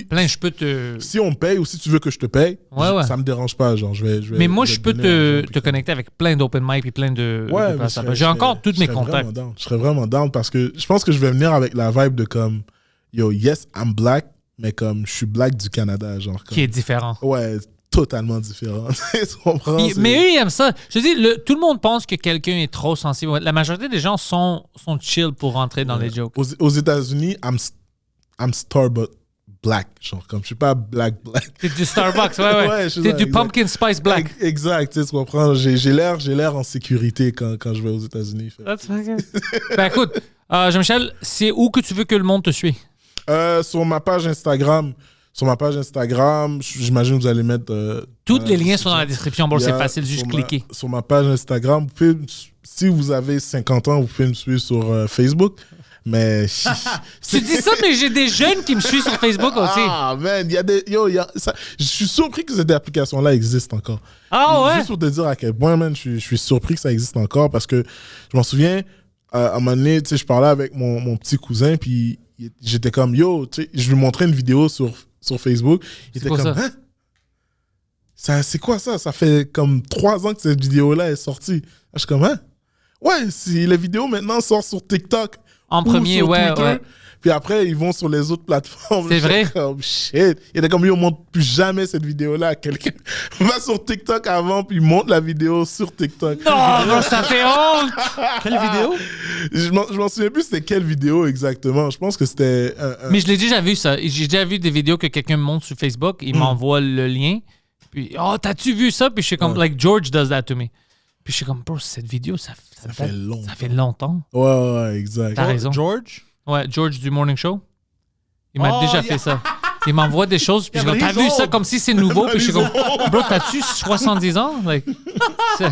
Plein, je peux te... si on me paye ou si tu veux que je te paye, Ouais. ça me dérange pas, genre. Je vais Mais moi, je te peux donner l'argent, te puis connecter avec plein d'open mic et plein de Ouais, mais places je là-bas. serais- J'ai je encore serais- tous mes je serais contacts. vraiment down. Je serais vraiment down parce que je pense que je vais venir avec la vibe de comme, yo, yes, I'm black, mais comme je suis black du Canada, genre. Comme, Qui est différent. Ouais, totalement différent. Tu comprends? Mais eux, ils aiment ça. Je te dis, tout le monde pense que quelqu'un est trop sensible. La majorité des gens sont chill pour rentrer dans les jokes. Aux États-Unis, I'm Starbucks black, genre, comme je suis pas black. T'es du Starbucks, ouais. Ouais, je suis T'es ça, du exact. pumpkin spice black. Exact, tu sais, tu comprends? J'ai l'air en sécurité quand je vais aux États-Unis. Fait. That's fucking... Ben écoute, Jean-Michel, c'est où que tu veux que le monde te suive? Sur ma page Instagram, j'imagine que vous allez mettre... Tous dans les la liens sont dans la description. description. Bon, Il y c'est a facile, juste sur cliquer. Sur ma page Instagram, si vous avez 50 ans, vous pouvez me suivre sur Facebook. Mais... Tu dis ça, mais j'ai des jeunes qui me suivent sur Facebook aussi. Ah, man, je suis surpris que cette application-là existe encore. Ah ouais? Juste pour te dire à quel point, man, je suis surpris que ça existe encore parce que je m'en souviens, à un moment donné, tu sais, je parlais avec mon petit cousin, puis j'étais comme, yo, tu sais, je lui montrais une vidéo sur Facebook. Il était quoi comme, ça? hein? C'est quoi ça? Ça fait comme 3 ans que cette vidéo-là est sortie. Je suis comme, hein? Ouais, si les vidéos maintenant sortent sur TikTok. En ou premier, sur ouais, Twitter, ouais. Puis après, ils vont sur les autres plateformes. C'est vrai? Comme, shit. Il y a comme, on montre plus jamais cette vidéo-là à quelqu'un. Va sur TikTok avant, puis monte la vidéo sur TikTok. Non, ça fait honte! Quelle vidéo? Je m'en souviens plus c'était quelle vidéo exactement. Je pense que c'était... Mais je l'ai déjà vu, ça. J'ai déjà vu des vidéos que quelqu'un me montre sur Facebook, il m'envoie le lien, puis « Oh, t'as-tu vu ça? » Puis je suis comme « Like, George does that to me. » Puis je suis comme « Bro, cette vidéo, ça fait longtemps. Ça fait longtemps. » Ouais, exact. T'as raison. George? Ouais, George du Morning Show. Il m'a Oh, déjà yeah. fait ça. Il m'envoie des choses, puis je Yeah, dis, but t'as he's vu ça old. comme si c'est nouveau, puis je suis comme, bro, t'as-tu 70 ans? Like,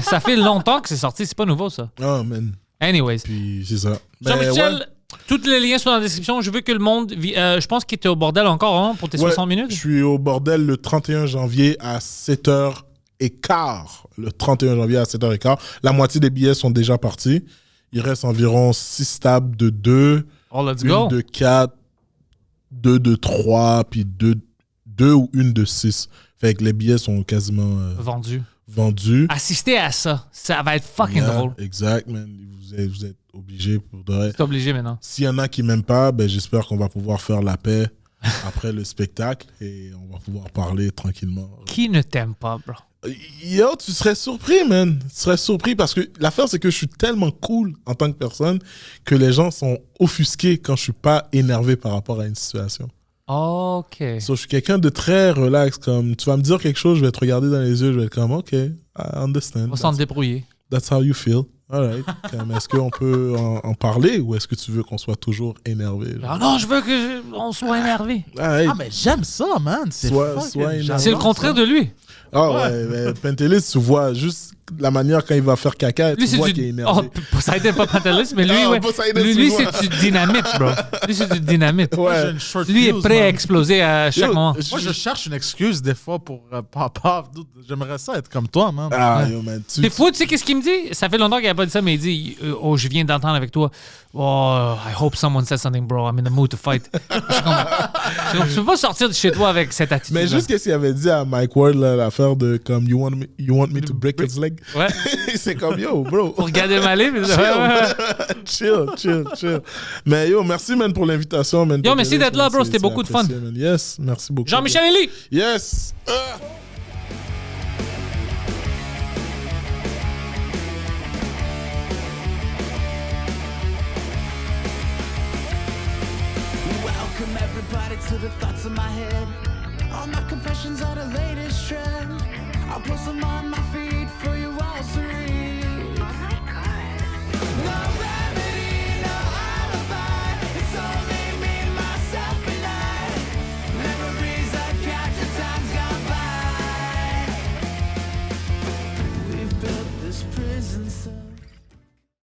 ça fait longtemps que c'est sorti, c'est pas nouveau ça. Oh, man. Anyways. Puis c'est ça. Jean-Michel, ouais. tous les liens sont dans la description. Je veux que le monde. Je pense qu'il était au bordel encore hein, pour tes Ouais, 60 minutes. Je suis au bordel le 31 janvier à 7h15. Le 31 janvier à 7h15. La moitié des billets sont déjà partis. Il reste environ 6 tables de 2, Oh, let's une go. de 4, 2 de 3, puis 2 ou une de 6. Fait que les billets sont quasiment Vendu. vendus. Assistez à ça. Ça va être fucking Yeah, drôle. Exact, man. Vous êtes obligés pour de vrai. C'est obligé maintenant. S'il y en a qui m'aiment pas, ben, j'espère qu'on va pouvoir faire la paix après le spectacle et on va pouvoir parler tranquillement. Qui ne t'aime pas, bro? Yo, tu serais surpris, man. Tu serais surpris parce que l'affaire, c'est que je suis tellement cool en tant que personne que les gens sont offusqués quand je suis pas énervé par rapport à une situation. OK. So, je suis quelqu'un de très relax. Comme tu vas me dire quelque chose, je vais te regarder dans les yeux, je vais être comme, OK, I understand. On va s'en débrouiller. That's how you feel. All right. Comme, est-ce qu'on peut en parler ou est-ce que tu veux qu'on soit toujours énervé? Ah non, je veux qu'on soit énervé. All right. Ah, mais j'aime ça, man. C'est Sois fucking énervé. j'adore C'est le contraire ça. de lui. Ah ouais, mais Pentelis, tu vois juste la manière quand il va faire caca, Lui, tu vois c'est qu'il est du. énervé. Oh, ça aide pas Pantelis, mais lui, Ah, ouais. Poseidon, Lui, tu vois. c'est du dynamite, bro. Lui, c'est du dynamite. Moi, j'ai Ouais. une short Lui est fuse, prêt à man. exploser à chaque Yo, moment. Moi, je cherche une excuse des fois pour papa. J'aimerais ça être comme toi, man. Ah, yo, man. Des fois, tu sais qu'est-ce qu'il me dit? Ça fait longtemps qu'il n'a pas dit ça, mais il dit Oh, je viens d'entendre avec toi. Oh, I hope someone says something, bro. I'm in the mood to fight. Je suis comme, tu peux pas sortir de chez toi avec cette attitude. Mais juste qu'est-ce qu'il avait dit à Mike Ward, là, l'affaire de comme you want me to break his leg? Ouais. C'est comme yo, bro. Pour regarder Malé. Mais... Chill. Mais yo, merci, man, pour l'invitation, man. Yo, merci d'être là, bro. C'est- C'était c'est beaucoup de fun. apprécié, man. Yes, merci beaucoup. Jean-Michel Elie. Yes. Welcome everybody to the thoughts in my head. All my confessions are the latest trend. I'll post them on my feed for you all to read. No remedy, no alibi. It's only me, myself, and I. Memories I captured, times gone by. We've built this prison cell